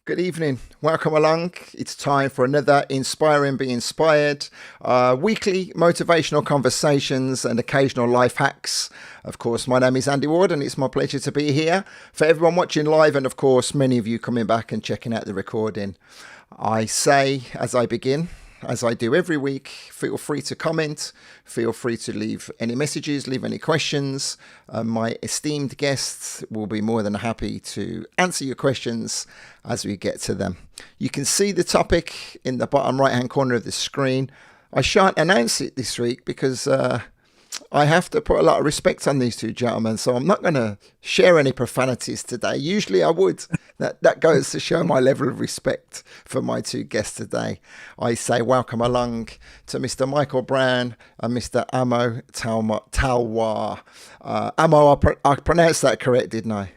Good evening. Welcome along. It's time for another Inspiring Be Inspired, weekly motivational conversations and occasional life hacks. Of course, my name is Andy Ward and it's my pleasure to be here. For everyone watching live and, of course, many of you coming back and checking out the recording, I say as I begin, as I do every week, feel free to comment, feel free to leave any messages, leave any questions. My esteemed guests will be more than happy to answer your questions as we get to them. You can see the topic in the bottom right hand corner of the screen. I shan't announce it this week because I have to put a lot of respect on these two gentlemen, so I'm not going to share any profanities today. Usually I would. That goes to show my level of respect for my two guests today. I say welcome along to Mr. Mykal Brown and Mr. Talwar. I pronounced that correct, didn't I?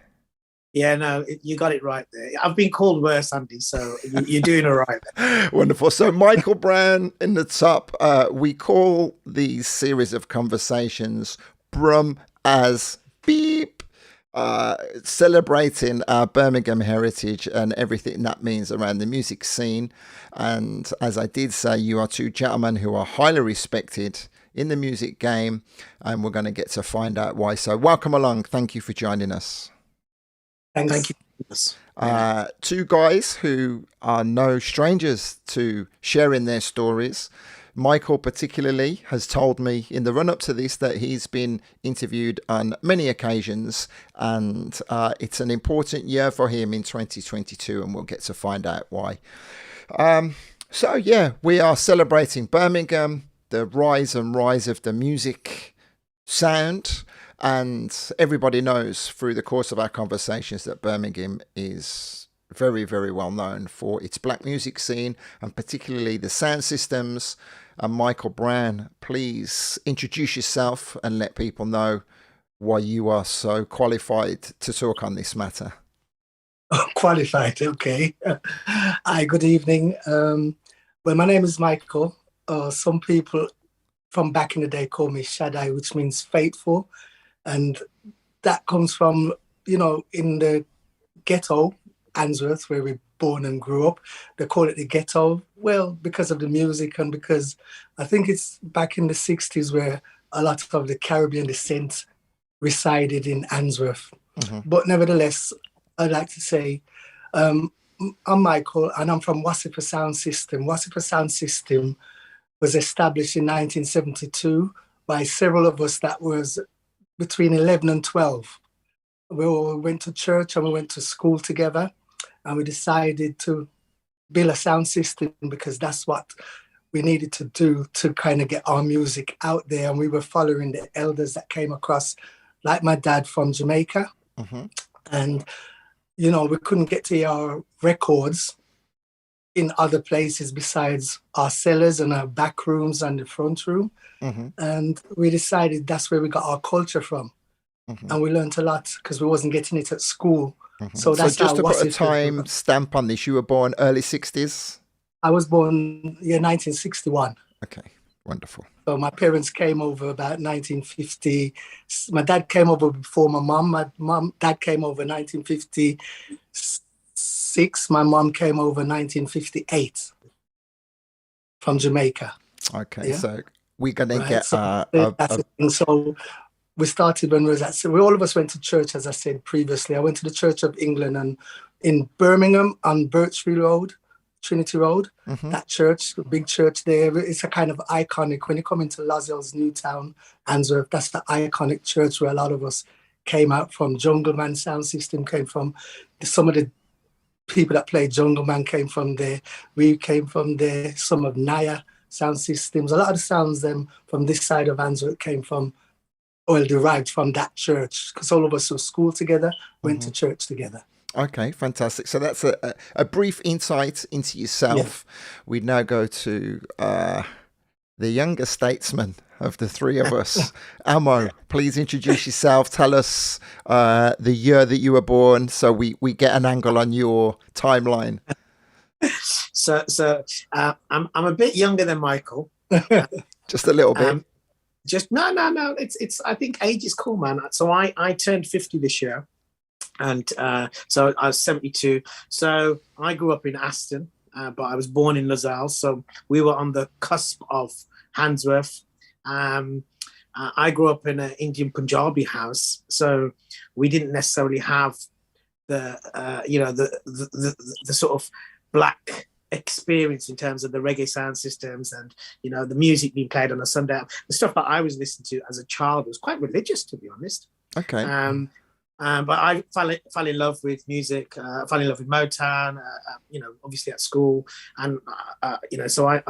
Yeah, no, you got it right there. I've been called worse, Andy, so you're doing all right there. Wonderful. So Mykal Brown in the top. We call these series of conversations Brum as Beep, celebrating our Birmingham heritage and everything that means around the music scene. And as I did say, you are two gentlemen who are highly respected in the music game, and we're going to get to find out why. So welcome along. Thank you for joining us. Thank you. Two guys who are no strangers to sharing their stories. Mykal particularly has told me in the run-up to this that he's been interviewed on many occasions, and it's an important year for him in 2022, and we'll get to find out why. So yeah, we are celebrating Birmingham, the rise of the music sound. And everybody knows through the course of our conversations that Birmingham is very, very well known for its black music scene and particularly the sound systems. And Mykal Brown, please introduce yourself and let people know why you are so qualified to talk on this matter. Oh, qualified, okay. Hi, good evening. Well, my name is Mykal. Some people from back in the day call me Shaddai, which means faithful. And that comes from, in the ghetto, Handsworth, where we're born and grew up. They call it the ghetto. Well, because of the music and because I think it's back in the 60s where a lot of the Caribbean descent resided in Handsworth. Mm-hmm. But nevertheless, I'd like to say I'm Mykal and I'm from Wasipa Sound System. Wasipa Sound System was established in 1972 by several of us that was between 11 and 12. We all went to church and we went to school together, and we decided to build a sound system because that's what we needed to do to kind of get our music out there. And we were following the elders that came across, like my dad from Jamaica. Mm-hmm. And, we couldn't get to our records in other places besides our cellars and our back rooms and the front room. Mm-hmm. And we decided that's where we got our culture from. Mm-hmm. And we learned a lot because we wasn't getting it at school. Mm-hmm. So that's just to put a time stamp on this, you were born early 60s? I was born 1961. Okay, wonderful. So my parents came over about 1950. My dad came over before my mom. Dad came over 1956. My mom came over 1958 from Jamaica. Okay, yeah? So we're going to get... So we started when we was at... all of us went to church, as I said previously. I went to the Church of England and in Birmingham on Birchfield Road, Trinity Road, mm-hmm. That church, the big church there. It's a kind of iconic... When you come into Lozells, Newtown, Handsworth, that's the iconic church where a lot of us came out from. Jungleman Sound System came from. Some of the people that played Jungleman came from there. We came from there. Some of Naya sound systems. A lot of the sounds from this side of Handsworth came from, derived from that church, because all of us were school together, went mm-hmm. to church together. Okay, fantastic. So that's a brief insight into yourself. Yeah. We now go to the younger statesman of the three of us. Amo, please introduce yourself. Tell us the year that you were born so we get an angle on your timeline. So I'm a bit younger than Mykal. Just a little bit. No. It's I think age is cool, man. So I turned 50 this year. And so I was 72. So I grew up in Aston, but I was born in Lozelle. So we were on the cusp of Handsworth. I grew up in an Indian Punjabi house, so we didn't necessarily have the the sort of black experience in terms of the reggae sound systems and the music being played on a Sunday. The stuff that I was listening to as a child was quite religious, to be honest. Okay. But I fell in love with music. Fell in love with Motown. Obviously at school, and so I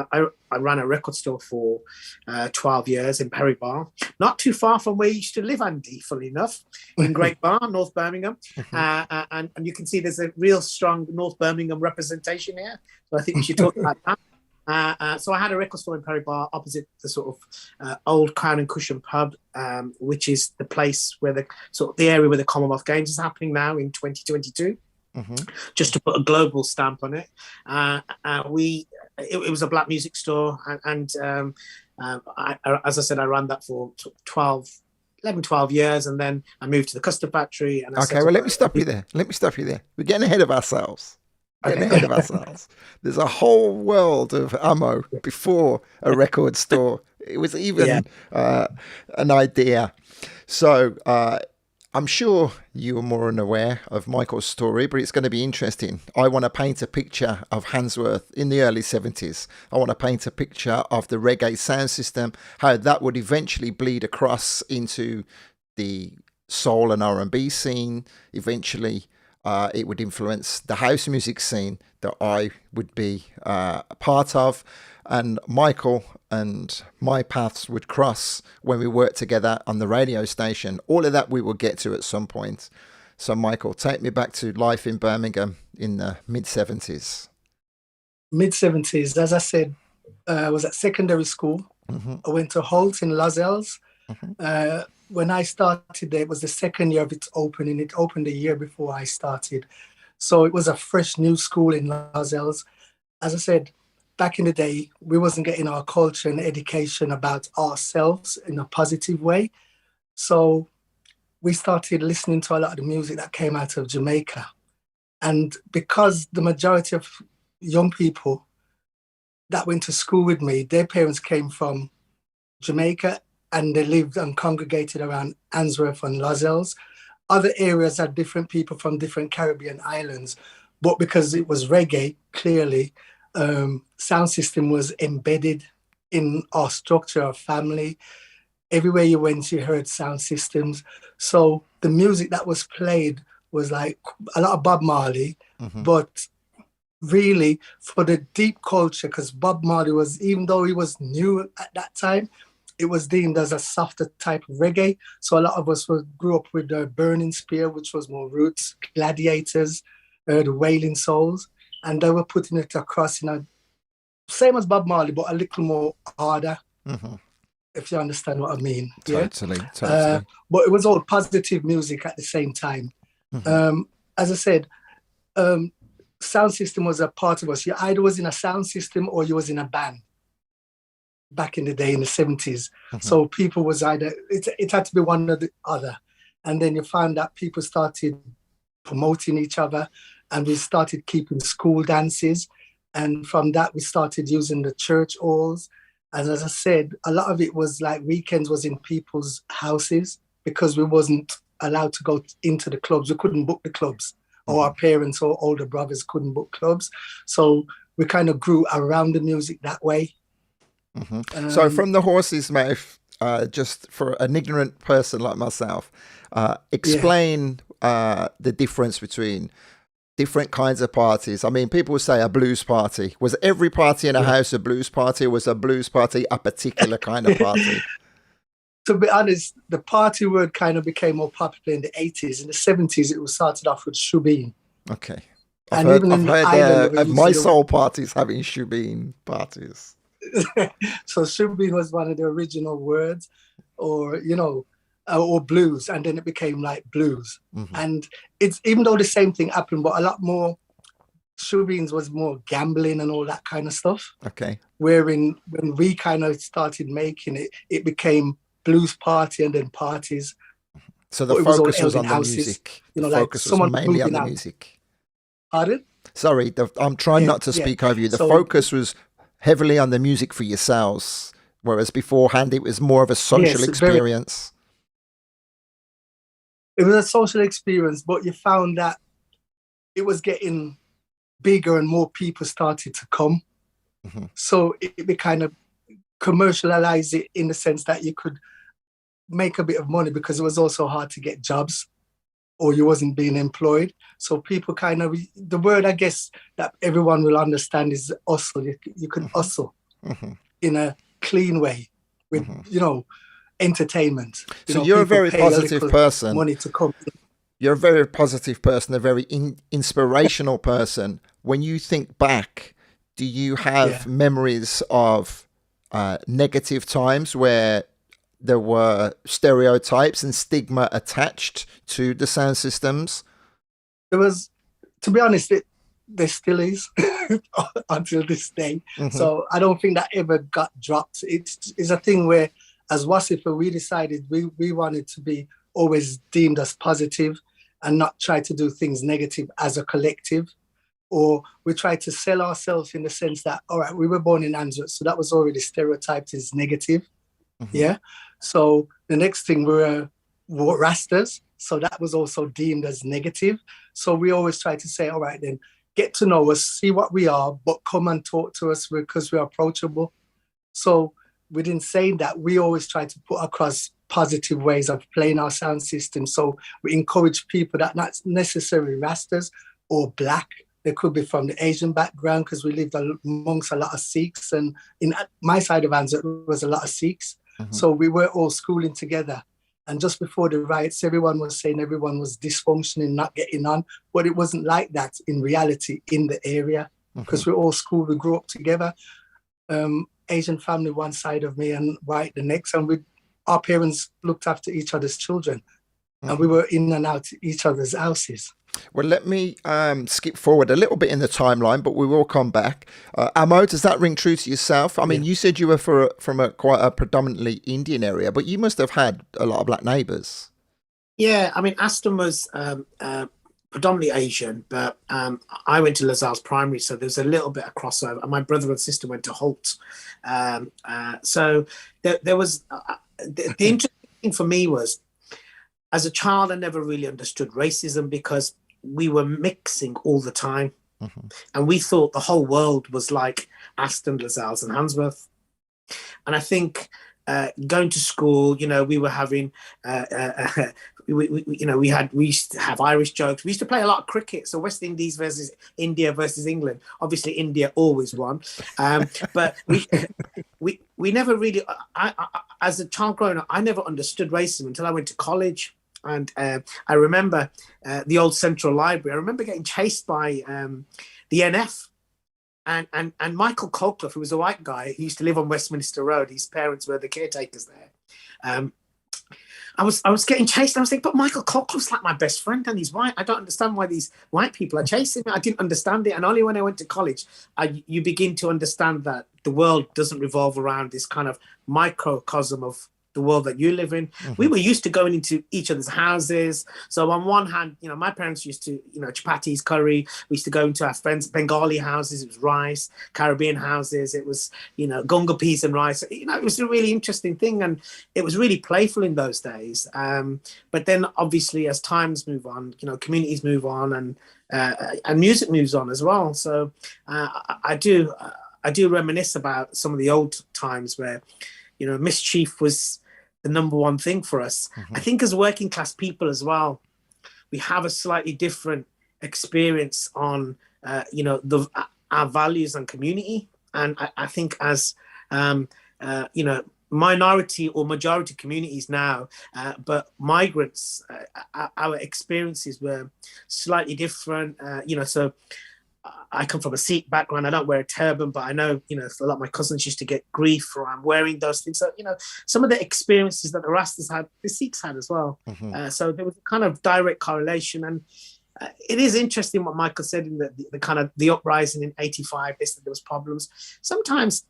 ran a record store for 12 years in Perry Bar, not too far from where you used to live, Andy. Funny enough, in Great Bar, North Birmingham, and you can see there's a real strong North Birmingham representation here. So I think we should talk about that. So I had a record store in Perry Bar opposite the sort of old Crown and Cushion pub, which is the place where the area where the Commonwealth Games is happening now in 2022. Just to put a global stamp on it. It was a black music store, and as I said, I ran that for 12 years, and then I moved to the custard factory. And let me stop you there. We're getting ahead of ourselves. There's a whole world of ammo before a record store. It was even an idea. So I'm sure you are more than aware of Mykal's story, but it's going to be interesting. I want to paint a picture of Handsworth in the early 70s. I want to paint a picture of the reggae sound system, how that would eventually bleed across into the soul and R&B scene. Eventually, it would influence the house music scene that I would be a part of. And Mykal and my paths would cross when we worked together on the radio station. All of that we will get to at some point. So Mykal, take me back to life in Birmingham in the mid-70s. Mid-70s, as I said, I was at secondary school. I went to Holt in Lozells. When I started there, it was the second year of its opening. It opened a year before I started. So it was a fresh new school in Lozells. As I said, back in the day, we wasn't getting our culture and education about ourselves in a positive way. So we started listening to a lot of the music that came out of Jamaica. And because the majority of young people that went to school with me, their parents came from Jamaica and they lived and congregated around Handsworth and Lozells. Other areas had different people from different Caribbean islands. But because it was reggae, clearly, sound system was embedded in our structure of family. Everywhere you went, you heard sound systems. So the music that was played was like a lot of Bob Marley, but really for the deep culture, because Bob Marley was, even though he was new at that time, it was deemed as a softer type of reggae. So a lot of us grew up with the Burning Spear, which was more roots, Gladiators, the Wailing Souls, and they were putting it across, same as Bob Marley, but a little more harder, if you understand what I mean. Totally. But it was all positive music at the same time. As I said, sound system was a part of us. You either was in a sound system or you was in a band back in the day in the 70s. So people was either, it had to be one or the other. And then you found that people started promoting each other and we started keeping school dances. And from that, we started using the church halls. And as I said, a lot of it was like weekends was in people's houses because we wasn't allowed to go into the clubs. We couldn't book the clubs, or our parents or older brothers couldn't book clubs. So we kind of grew around the music that way. So from the horse's mouth, just for an ignorant person like myself, explain the difference between different kinds of parties. I mean, people say a blues party. Was every party in a house a blues party, or was a blues party a particular kind of party? To be honest, the party word kind of became more popular in the 80s. In the 70s, it was started off with shubeen. Okay. I've heard of my soul parties having shubeen parties. So shubeen was one of the original words, or blues, and then it became like blues. And it's, even though the same thing happened, but a lot more, shubeens was more gambling and all that kind of stuff. Okay. Wherein when we kind of started making it, it became blues party and then parties. So the but it was all focus held was in on the houses. music. You The know, like focus was someone mainly on moving the out. music. Pardon? Sorry, I'm trying not to speak over you. The So focus was heavily on the music for yourselves, whereas beforehand it was more of a social yes, experience. it was a social experience, but you found that it was getting bigger and more people started to come. Mhm. So it kind of commercialized it in the sense that you could make a bit of money because it was also hard to get jobs or you wasn't being employed. So people kind of, the word I guess that everyone will understand is hustle. You could hustle Mhm. in a clean way with, Mhm. you know, entertainment. You So know, you're a people very pay a positive little person. money to come. You're a very positive person, a very inspirational person. When you think back, do you Yeah. have memories of negative times where there were stereotypes and stigma attached to the sound systems? There was, to be honest, there still is until this day. Mm-hmm. So I don't think that ever got dropped. It's a thing where, as Wasifa, we decided we wanted to be always deemed as positive and not try to do things negative as a collective. Or we tried to sell ourselves in the sense that, all right, we were born in Handsworth, so that was already stereotyped as negative. Mm-hmm. Yeah. So the next thing we were Rastas. So that was also deemed as negative. So we always try to say, all right, then get to know us, see what we are, but come and talk to us because we're approachable. So within saying that, we always try to put across positive ways of playing our sound system. So we encourage people that not necessarily Rastas or Black. They could be from the Asian background because we lived amongst a lot of Sikhs. And in my side of Handsworth, there was a lot of Sikhs. Mm-hmm. So we were all schooling together. And just before the riots, everyone was saying everyone was dysfunctioning, not getting on. But it wasn't like that in reality in the area because we're all school. We grew up together. Asian family one side of me and white the next. And our parents looked after each other's children. And we were in and out each other's houses. Well, let me skip forward a little bit in the timeline, but we will come back. Amo, does that ring true to yourself? I mean, you said you were from quite a predominantly Indian area, but you must have had a lot of Black neighbours. Yeah, I mean, Aston was predominantly Asian, but I went to LaSalle's primary, so there's a little bit of crossover. And my brother and sister went to Holt. So there was... the interesting thing for me was, as a child, I never really understood racism because we were mixing all the time. Mm-hmm. And we thought the whole world was like Aston, LaSalle's and Handsworth. And I think going to school, you know, we were having, we used to have Irish jokes. We used to play a lot of cricket. So West Indies versus India versus England. Obviously, India always won. But we never really, I, as a child growing up, I never understood racism until I went to college. And I remember the old Central Library. I remember getting chased by the NF. And Mykal Colclough, who was a white guy, he used to live on Westminster Road. His parents were the caretakers there. I was getting chased. And I was thinking, but Mykal Colclough's like my best friend, and he's white. I don't understand why these white people are chasing me. I didn't understand it. And only when I went to college, you begin to understand that the world doesn't revolve around this kind of microcosm of the world that you live in. Mm-hmm. We were used to going into each other's houses. So on one hand, you know, my parents used to, you know, chapatis, curry. We used to go into our friends' Bengali houses. It was rice. Caribbean houses. It was, you know, gunga peas and rice. You know, it was a really interesting thing. And it was really playful in those days. But then obviously as times move on, you know, communities move on and music moves on as well. So I do reminisce about some of the old times where, you know, mischief was the number one thing for us. Mm-hmm. I think as working class people as well, we have a slightly different experience on, you know, our values and community. And I think as, you know, minority or majority communities now, but migrants, our experiences were slightly different, you know, so I come from a Sikh background. I don't wear a turban, but I know, you know, a lot of my cousins used to get grief for I'm wearing those things. So, you know, some of the experiences that the Rastas had, the Sikhs had as well. Mm-hmm. So there was a kind of direct correlation. And it is interesting what Mykal said in the kind of the uprising in 85, they said there was problems. Sometimes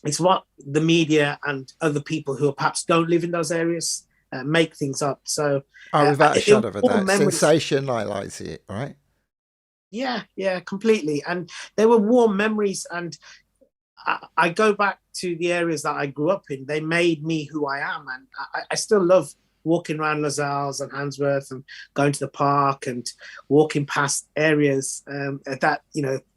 it's what the media and other people who perhaps don't live in those areas make things up. So without a shadow of a doubt, memories. sensationalize it, right? Yeah, completely. And they were warm memories. And I go back to the areas that I grew up in. They made me who I am. And I still love walking around Lascelles and Handsworth and going to the park and walking past areas that,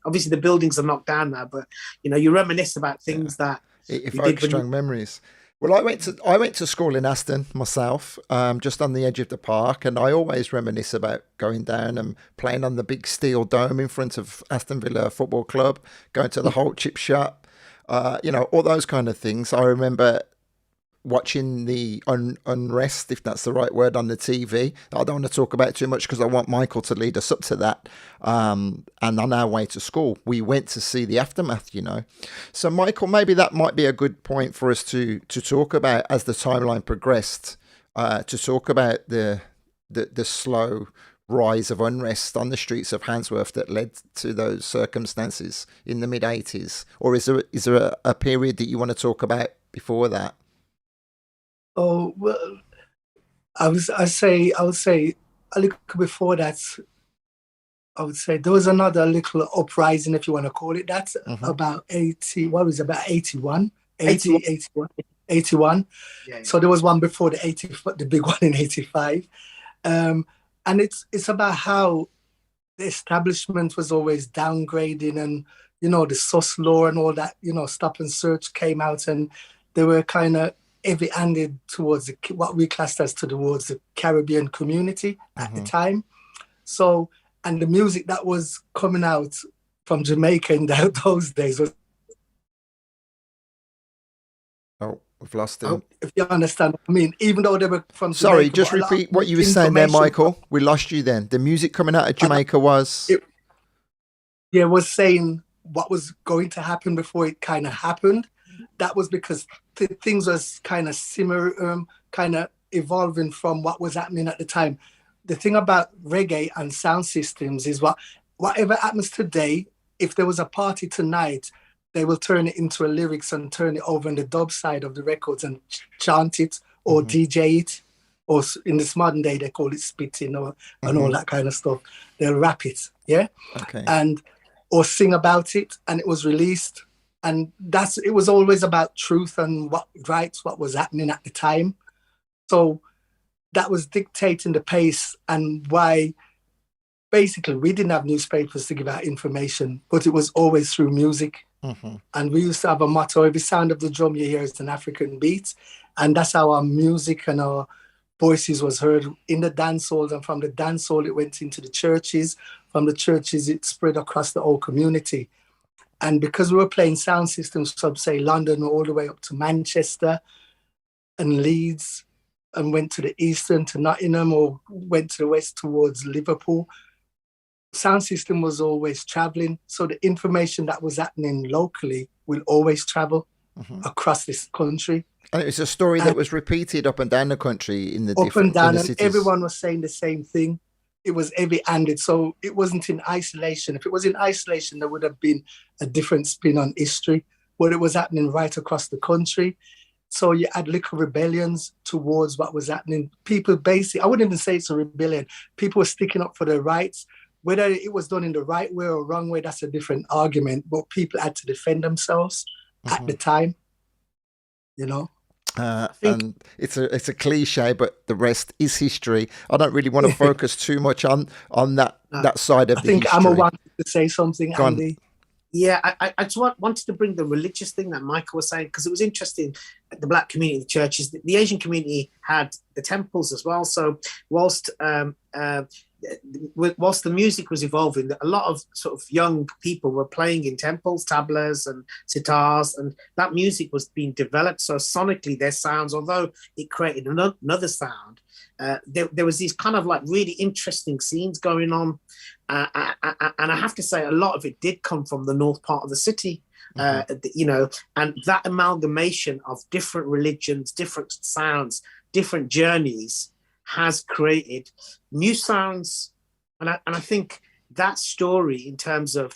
obviously the buildings are knocked down now, but, you reminisce about things that it evokes strong memories. Well, I went to school in Aston myself, just on the edge of the park, and I always reminisce about going down and playing on the big steel dome in front of Aston Villa Football Club, going to the Holt Chip Shop, all those kind of things. I remember watching the unrest, if that's the right word, on the TV. I don't want to talk about it too much because I want Mykal to lead us up to that. And on our way to school, we went to see the aftermath, So Mykal, maybe that might be a good point for us to talk about as the timeline progressed, to talk about the slow rise of unrest on the streets of Handsworth that led to those circumstances in the mid-80s. Or is there a period that you want to talk about before that? Oh well, I would say a little before that. I would say there was another little uprising, if you want to call it that, about 80. What was it, about 81? 81. Yeah. So there was one before the big one in 85. And it's about how the establishment was always downgrading, and the SUS law and all that, stop and search came out, and they were kind of heavy-handed towards what we classed as towards the Caribbean community at the time. So, and the music that was coming out from Jamaica in those days was... Oh, we've lost him. If you understand what I mean, even though they were from Jamaica... Sorry, just repeat what you were saying there, Mykal. We lost you then. The music coming out of Jamaica was... It was saying what was going to happen before it kind of happened. That was because things was kind of similar, kind of evolving from what was happening at the time. The thing about reggae and sound systems is whatever happens today, if there was a party tonight, they will turn it into a lyrics and turn it over on the dub side of the records and chant it or DJ it. Or in this modern day, they call it spitting and all that kind of stuff. They'll rap it, yeah? Okay. Or sing about it, and it was released. And it was always about truth and what was happening at the time. So that was dictating the pace, and why basically we didn't have newspapers to give out information, but it was always through music. And we used to have a motto: every sound of the drum you hear is an African beat. And that's how our music and our voices was heard in the dance halls, and from the dance hall it went into the churches. From the churches it spread across the whole community. And because we were playing sound systems from, say, London all the way up to Manchester and Leeds, and went to the eastern to Nottingham, or went to the west towards Liverpool, sound system was always traveling. So the information that was happening locally will always travel across this country. And it was a story that was repeated up and down the country in the up different and down, cities. And everyone was saying the same thing. It was heavy-handed, so it wasn't in isolation. If it was in isolation, there would have been a different spin on history, but it was happening right across the country. So you had little rebellions towards what was happening. People basically, I wouldn't even say it's a rebellion. People were sticking up for their rights. Whether it was done in the right way or wrong way, that's a different argument, but people had to defend themselves at the time, And it's a cliche, but the rest is history. I don't really want to focus too much on that side of the history. I think Emma wanted to say something, Andy. Yeah, I just wanted to bring the religious thing that Mykal was saying, because it was interesting. The black community, the churches, the Asian community had the temples as well. So whilst the music was evolving, a lot of sort of young people were playing in temples, tablas and sitars, and that music was being developed. So sonically, their sounds, although it created another sound, there was these kind of like really interesting scenes going on. And I have to say, a lot of it did come from the north part of the city. And that amalgamation of different religions, different sounds, different journeys has created new sounds. And I think, that story in terms of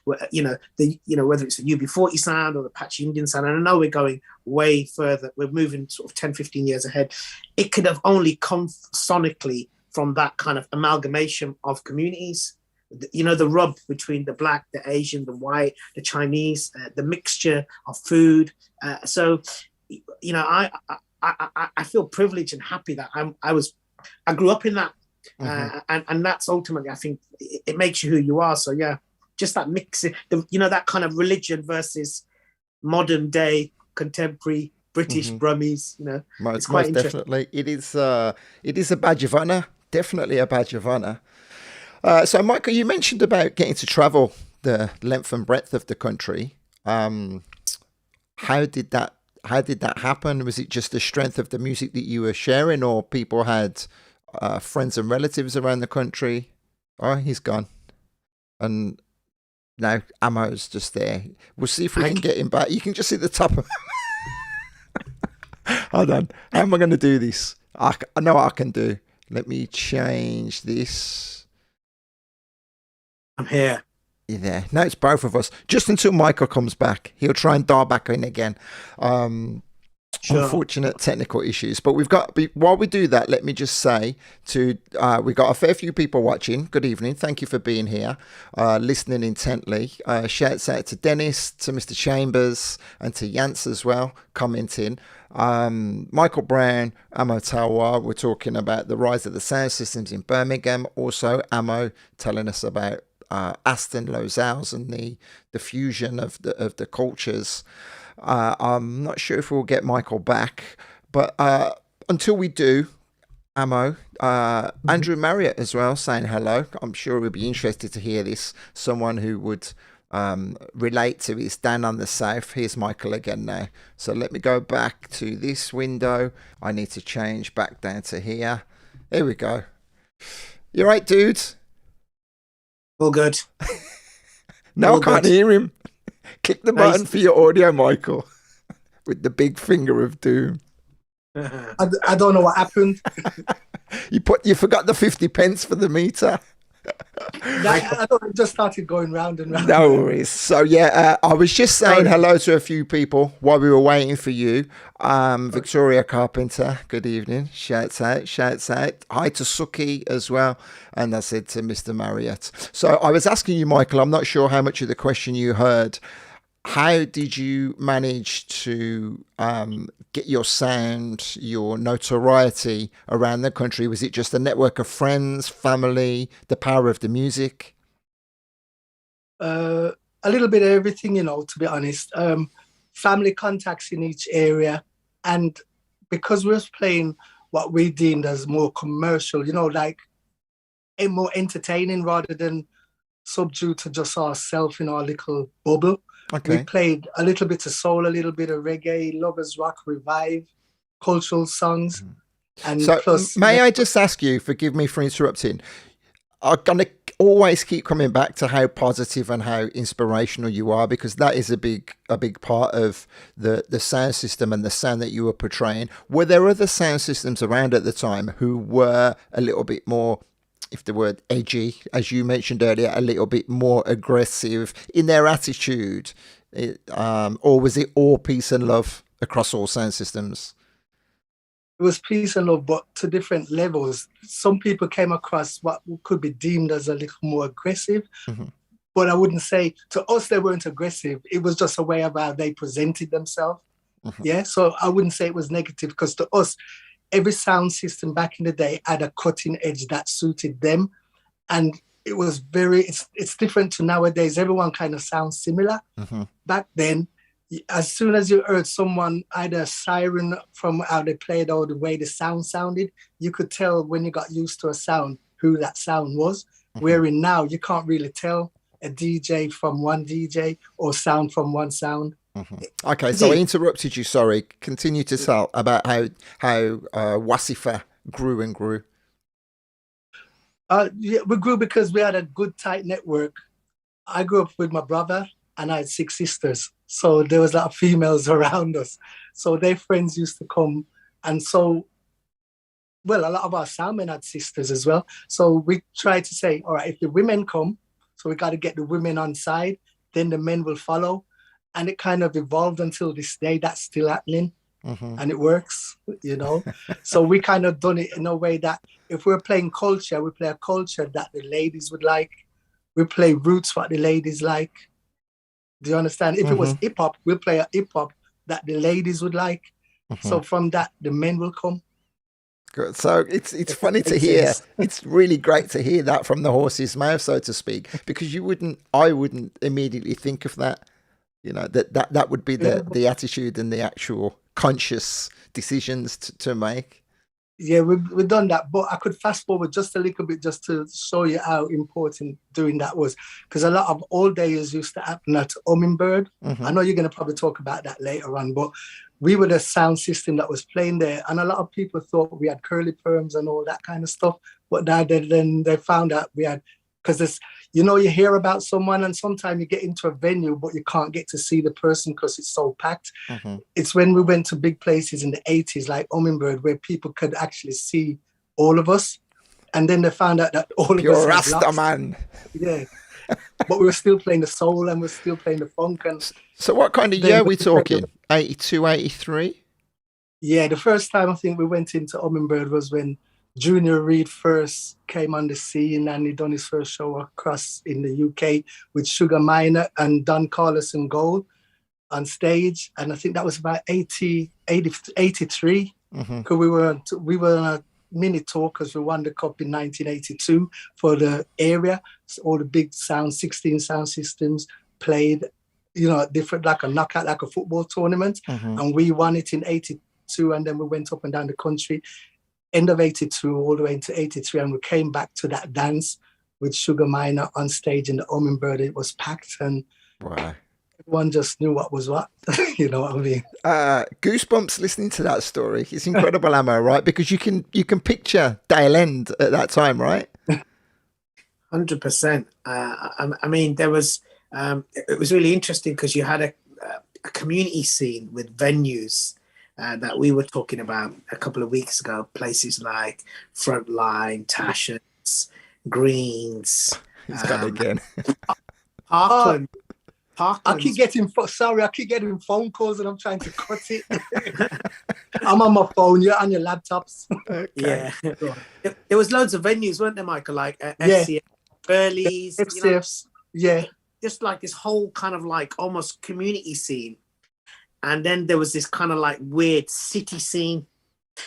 whether it's the UB40 sound or the Apache Indian sound, and I know we're going way further, we're moving sort of 10-15 years ahead, it could have only come sonically from that kind of amalgamation of communities, the rub between the Black, the Asian, the white, the Chinese, the mixture of food. So I feel privileged and happy that I grew up in that. And that's ultimately, I think, it makes you who you are. So yeah, just that mix, that kind of religion versus modern day contemporary British Brummies. It's quite interesting. Definitely, it is a badge of honor. Definitely a badge of honor. So, Mykal, you mentioned about getting to travel the length and breadth of the country. How did that happen? Was it just the strength of the music that you were sharing, or people had friends and relatives around the country? Oh, he's gone. And now Ammo's just there. We'll see if we can get him back. You can just see the top of Hold on. How am I going to do this? I know what I can do. Let me change this. I'm here. You're there. No, it's both of us. Just until Mykal comes back. He'll try and dial back in again. Sure. Unfortunate technical issues, but while we do that, let me just say we got a fair few people watching. Good evening, thank you for being here, listening intently. Shouts out to Dennis, to Mr. Chambers, and to Yance as well, commenting. Mykal Brown, Ammo Talwar, we're talking about the rise of the sound systems in Birmingham. Also Ammo telling us about Aston Lozals and the fusion of the cultures. I'm not sure if we'll get Mykal back, but until we do, Ammo, Andrew Marriott as well saying hello. I'm sure we'll be interested to hear this. Someone who would relate to his down on the south. Here's Mykal again now. So let me go back to this window. I need to change back down to here. Here we go. You right, dudes? All good. No, I can't hear him. Click the button for your audio, Mykal, with the big finger of doom. I don't know what happened. You forgot the 50 pence for the meter. I thought it just started going round and round. No worries. So yeah, I was just saying hello to a few people while we were waiting for you. Victoria Carpenter, good evening. Shouts out. Hi to Suki as well. And I said to Mr. Marriott. So I was asking you, Mykal, I'm not sure how much of the question you heard. How did you manage to get your sound, your notoriety around the country? Was it just a network of friends, family, the power of the music? A little bit of everything, to be honest. Family contacts in each area. And because we was playing what we deemed as more commercial, like more entertaining rather than subdued to just ourselves in our little bubble. Okay. We played a little bit of soul, a little bit of reggae, lovers rock, revive, cultural songs. And so plus, may I just ask you, forgive me for interrupting, I'm going to always keep coming back to how positive and how inspirational you are, because that is a big part of the sound system and the sound that you were portraying. Were there other sound systems around at the time who were a little bit more, if the word edgy, as you mentioned earlier, a little bit more aggressive in their attitude, or was it all peace and love across all sound systems? It was peace and love, but to different levels. Some people came across what could be deemed as a little more aggressive, but I wouldn't say to us they weren't aggressive. It was just a way of how they presented themselves. Yeah, so I wouldn't say it was negative, because to us, every sound system back in the day had a cutting edge that suited them. And it was it's different to nowadays. Everyone kind of sounds similar. Back then, as soon as you heard someone, either a siren from how they played or the way the sound sounded, you could tell when you got used to a sound who that sound was. Wherein now you can't really tell a DJ from one DJ or sound from one sound. Okay, so I interrupted you. Sorry. Continue to tell about how Wasifa grew and grew. Yeah, we grew because we had a good tight network. I grew up with my brother, and I had 6 sisters, so there was a lot of females around us. So their friends used to come, and so well, a lot of our soundmen had sisters as well. So we tried to say, all right, if the women come, so we got to get the women on side, then the men will follow. And it kind of evolved until this day. That's still happening. Mm-hmm. And it works, you know. So we kind of done it in a way that if we're playing culture, we play a culture that the ladies would like. We play roots, what the ladies like. Do you understand? If it was hip hop, we'll play a hip hop that the ladies would like. So from that, the men will come. Good. So it's funny to hear. It's really great to hear that from the horse's mouth, so to speak, because I wouldn't immediately think of that. You know, that would be the attitude and the actual conscious decisions to make. Yeah, we've done that, but I could fast forward just a little bit just to show you how important doing that was, because a lot of old days used to happen at Hummingbird. I know you're going to probably talk about that later on, but we were the sound system that was playing there, and a lot of people thought we had curly perms and all that kind of stuff, but then they found out we had, because this, you know, you hear about someone and sometimes you get into a venue, but you can't get to see the person because it's so packed. It's when we went to big places in the 80s, like Hummingbird, where people could actually see all of us. And then they found out that all Pure of us Rasta had blocks. man. Yeah. But we were still playing the soul and we're still playing the funk. And so what kind of year are we talking? 82, 83? Yeah, the first time I think we went into Hummingbird was when Junior Reid first came on the scene, and he done his first show across in the UK with Sugar Minor and Don Carlos and Gold on stage. And I think that was about 83. Because we were on a mini tour because we won the cup in 1982 for the area. So all the big 16 sound systems played, you know, different, like a knockout, like a football tournament. And we won it in 82, and then we went up and down the country. End of 82 all the way into 83, and we came back to that dance with Sugar Minor on stage in the Hummingbird. It was packed, and everyone just knew what was what. You know what I mean? Goosebumps listening to that story. It's incredible, Ammo, right? Because you can picture Dale End at that time, right? 100%. I mean, there was it was really interesting because you had a community scene with venues that we were talking about a couple of weeks ago, places like Frontline, Tasha's, Greens. He's gone again. Parkland. I keep getting phone calls and I'm trying to cut it. I'm on my phone, you're on your laptops. Okay. Yeah. There was loads of venues, weren't there, Mykal? Like FCF, Burley's. FCFs, yeah. Just like this whole kind of like almost community scene. And then there was this kind of like weird city scene.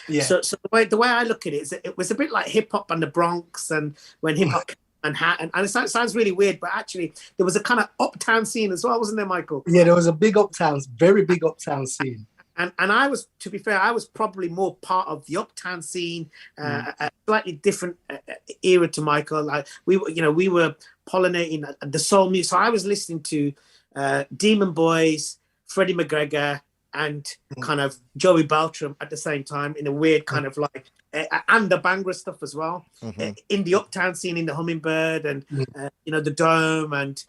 Yeah. So the way I look at it is that it was a bit like hip hop and the Bronx, and when hip hop and it sounds really weird, but actually there was a kind of uptown scene as well, wasn't there, Mykal? Yeah, there was a very big uptown scene. And I was, to be fair, I was probably more part of the uptown scene, a slightly different era to Mykal. Like we were pollinating the soul music. So I was listening to Demon Boys, Freddie McGregor, and kind of Joey Beltram at the same time, in a weird kind of like, and the Bhangra stuff as well, in the uptown scene, in the Hummingbird, and the Dome, and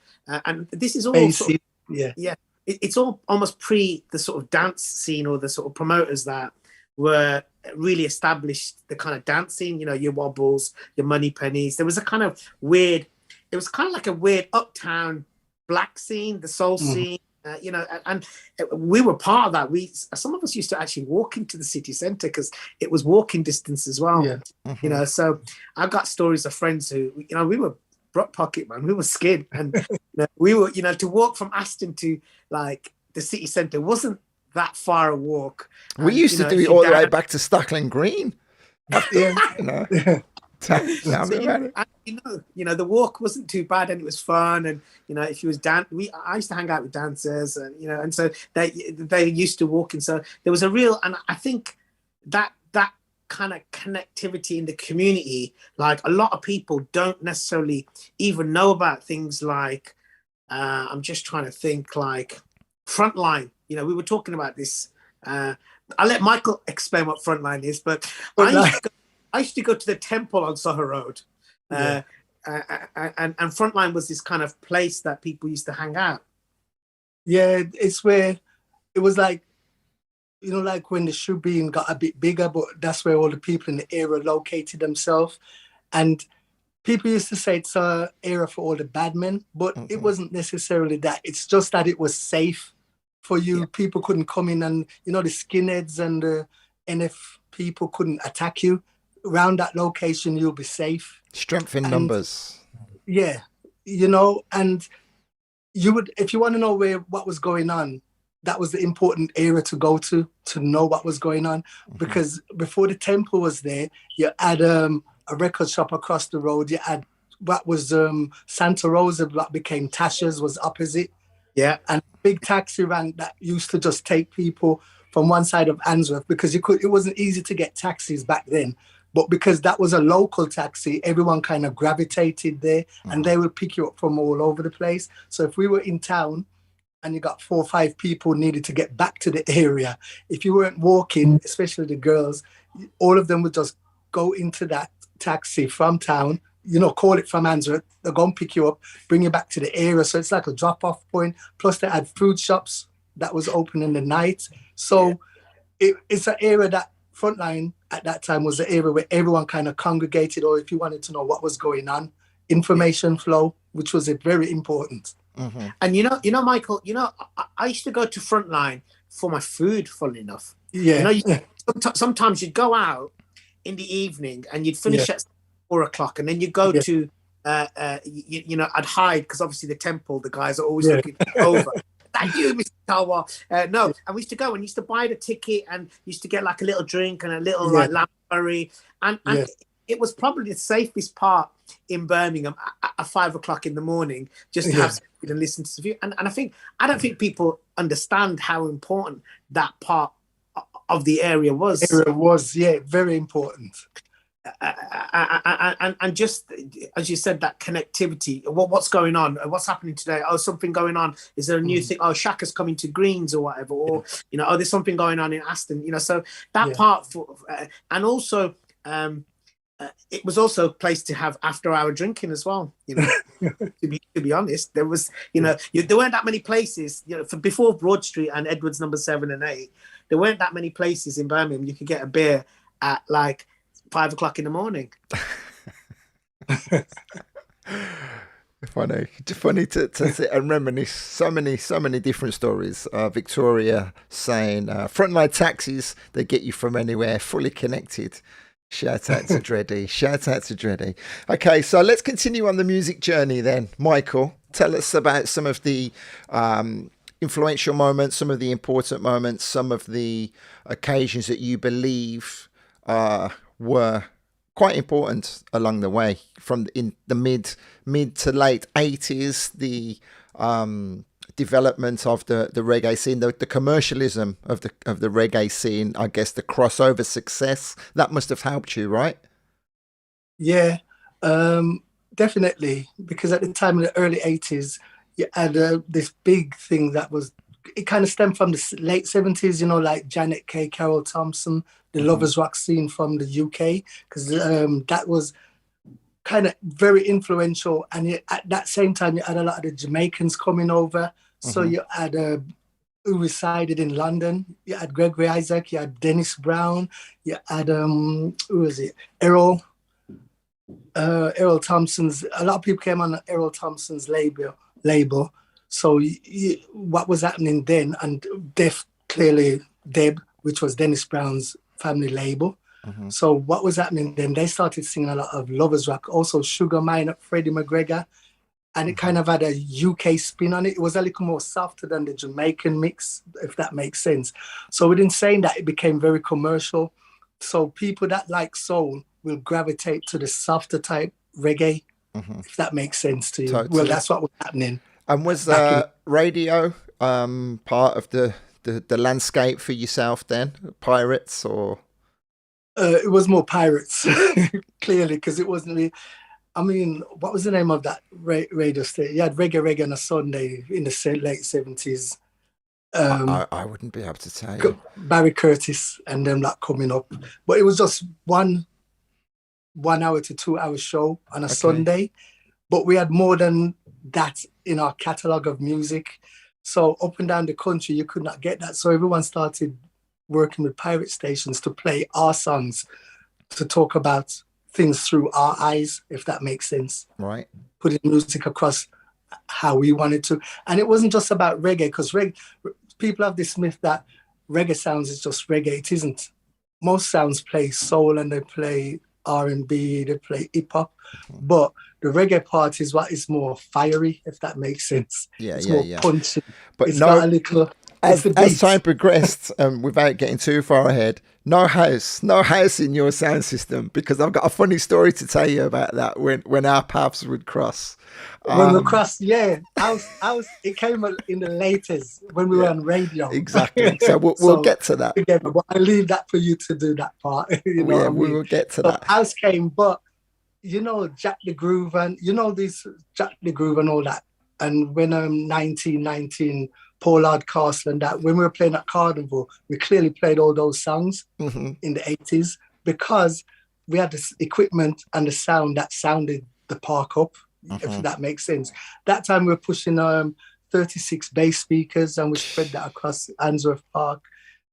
this is all it's all almost pre the sort of dance scene, or the sort of promoters that were really established the kind of dance scene. You know, your Wobbles, your Money Pennies. There was a kind of weird. It was kind of like a weird uptown black scene, the soul scene. And we were part of that. Some of us used to actually walk into the city centre because it was walking distance as well. Yeah. So I've got stories of friends who, we were broke pocket, man. We were skid, and we were, to walk from Aston to like the city centre wasn't that far a walk. We used to do it all the way back to Stockland Green. Tell me about it. The walk wasn't too bad, and it was fun. And if you was I used to hang out with dancers, and so they used to walking. So there was a real, and I think that kind of connectivity in the community, like a lot of people don't necessarily even know about things like, I'm just trying to think, like Frontline. We were talking about this. I'll let Mykal explain what Frontline is, but I used to go to the temple on Soho Road, and Frontline was this kind of place that people used to hang out. Yeah, it's where it was like you know, like when the shoe bean got a bit bigger, but that's where all the people in the area located themselves. And people used to say it's a area for all the bad men, but it wasn't necessarily that. It's just that it was safe for you. Yeah. People couldn't come in, and you know, the skinheads and the NF people couldn't attack you. Around that location, you'll be safe. Strength in And numbers. yeah, you know, and you would, if you want to know what was going on, that was the important area to go to know what was going on. Because before the temple was there, you had a record shop across the road. You had what was Santa Rosa, what became Tasha's, was opposite. Yeah. And big taxi rank that used to just take people from one side of Handsworth, because it wasn't easy to get taxis back then. But because that was a local taxi, everyone kind of gravitated there, and they would pick you up from all over the place. So if we were in town and you got 4 or 5 people needed to get back to the area, if you weren't walking, especially the girls, all of them would just go into that taxi from town, you know, call it from Handsworth, they're going to pick you up, bring you back to the area. So it's like a drop-off point. Plus they had food shops that was open in the night. So it's an area that Frontline at that time was the area where everyone kind of congregated, or if you wanted to know what was going on, information flow, which was very important. And you know, Mykal, you know, I used to go to Frontline for my food, funnily enough. Yeah. You know, sometimes you'd go out in the evening and you'd finish at 4 o'clock, and then you go to, you know, I'd hide because obviously the temple, the guys are always looking over. That you, Mr. Talwar. No, and we used to go and used to buy the ticket and used to get like a little drink and a little like lamb curry. And it was probably the safest part in Birmingham at 5 o'clock in the morning, just to have something and listen to the view. And I don't think people understand how important that part of the area was. It was, very important. And just as you said, that connectivity, what's going on, what's happening today, something going on, is there a new thing, Shaka's coming to Greens or whatever, or you know, there's something going on in Aston, you know, so that part and also it was also a place to have after hour drinking as well, you know. to be honest, there was, you know, there weren't that many places, you know, before Broad Street and Edwards number 7 and 8, there weren't that many places in Birmingham you could get a beer at like 5 o'clock in the morning. Funny to sit and reminisce. So many different stories. Victoria saying Frontline taxis, they get you from anywhere, fully connected. Shout out to Dreddy. Okay, so let's continue on the music journey then. Mykal, tell us about some of the influential moments, some of the important moments, some of the occasions that you believe were quite important along the way, from in the mid to late 80s, the development of the reggae scene, the commercialism of the reggae scene, I guess the crossover success, that must have helped you, right? Yeah, definitely, because at the time in the early 80s, you had this big thing that was, it kind of stemmed from the late 70s, you know, like Janet K, Carol Thompson, the Lovers Rock scene from the UK, because that was kind of very influential. And at that same time, you had a lot of the Jamaicans coming over. So you had who resided in London. You had Gregory Isaac, you had Dennis Brown, you had, who was it? Errol Thompson's, a lot of people came on Errol Thompson's label. So what was happening then, and Deb, which was Dennis Brown's family label. So what was happening then, they started singing a lot of Lovers Rock, also Sugar Minott, Freddie McGregor, and it kind of had a UK spin on it. It was a little more softer than the Jamaican mix, if that makes sense. So within saying that, it became very commercial. So people that like soul will gravitate to the softer type reggae, if that makes sense to you. Totally. Well, that's what was happening. And was radio part of the landscape for yourself then? Pirates or? It was more Pirates, clearly, because it wasn't really, I mean, what was the name of that radio station? You had Reggae on a Sunday in the late 70s. I wouldn't be able to tell you. Barry Curtis and them that coming up. But it was just 1 hour to 2 hour show on a Sunday. But we had more than that in our catalogue of music. So up and down the country, you could not get that. So everyone started working with pirate stations to play our songs, to talk about things through our eyes, if that makes sense. Right. Putting music across how we wanted to. And it wasn't just about reggae, because people have this myth that reggae sounds is just reggae. It isn't. Most sounds play soul and they play R&B, they play hip hop, but the reggae part is what is more fiery, if that makes sense. It's more punchy. But it's got a little. As time progressed, without getting too far ahead, no house in your sound system, because I've got a funny story to tell you about that when our paths would cross. When we crossed, house, it came in the latest when we were on radio. Exactly. So we'll get to that. Together, but I leave that for you to do that part. You know what I mean? We will get to that. House came, but you know Jack the Groove and this Jack the Groove and all that. And when 1919. Paul Castle and that, when we were playing at Carnival, we clearly played all those songs in the 80s because we had this equipment and the sound that sounded the park up, if that makes sense. That time we were pushing 36 bass speakers and we spread that across Handsworth Park,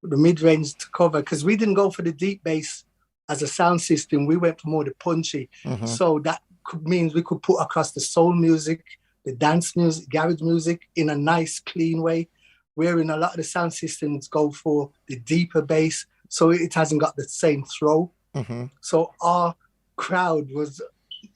the mid-range to cover, because we didn't go for the deep bass as a sound system. We went for more the punchy. So that means we could put across the soul music, the dance music, garage music in a nice, clean way, wherein a lot of the sound systems go for the deeper bass, so it hasn't got the same throw. So our crowd was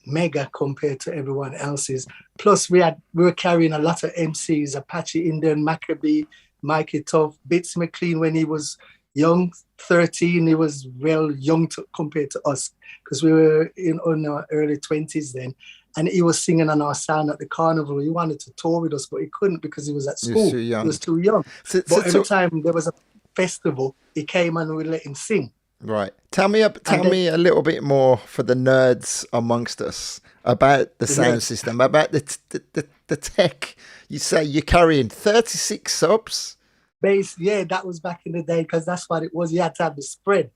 mega compared to everyone else's. Plus, we were carrying a lot of MCs, Apache Indian, Maccabee, Mikey Tough, Bits McLean when he was young, 13. He was real young compared to us, because we were in our early 20s then. And he was singing on our sound at the carnival. He wanted to tour with us, but he couldn't because he was at school. He was too young. But every time there was a festival, he came and we let him sing. Right. Tell me a little bit more for the nerds amongst us about the sound system, about the tech. You say you're carrying 36 subs? Bass, yeah, that was back in the day, because that's what it was. You had to have the spread.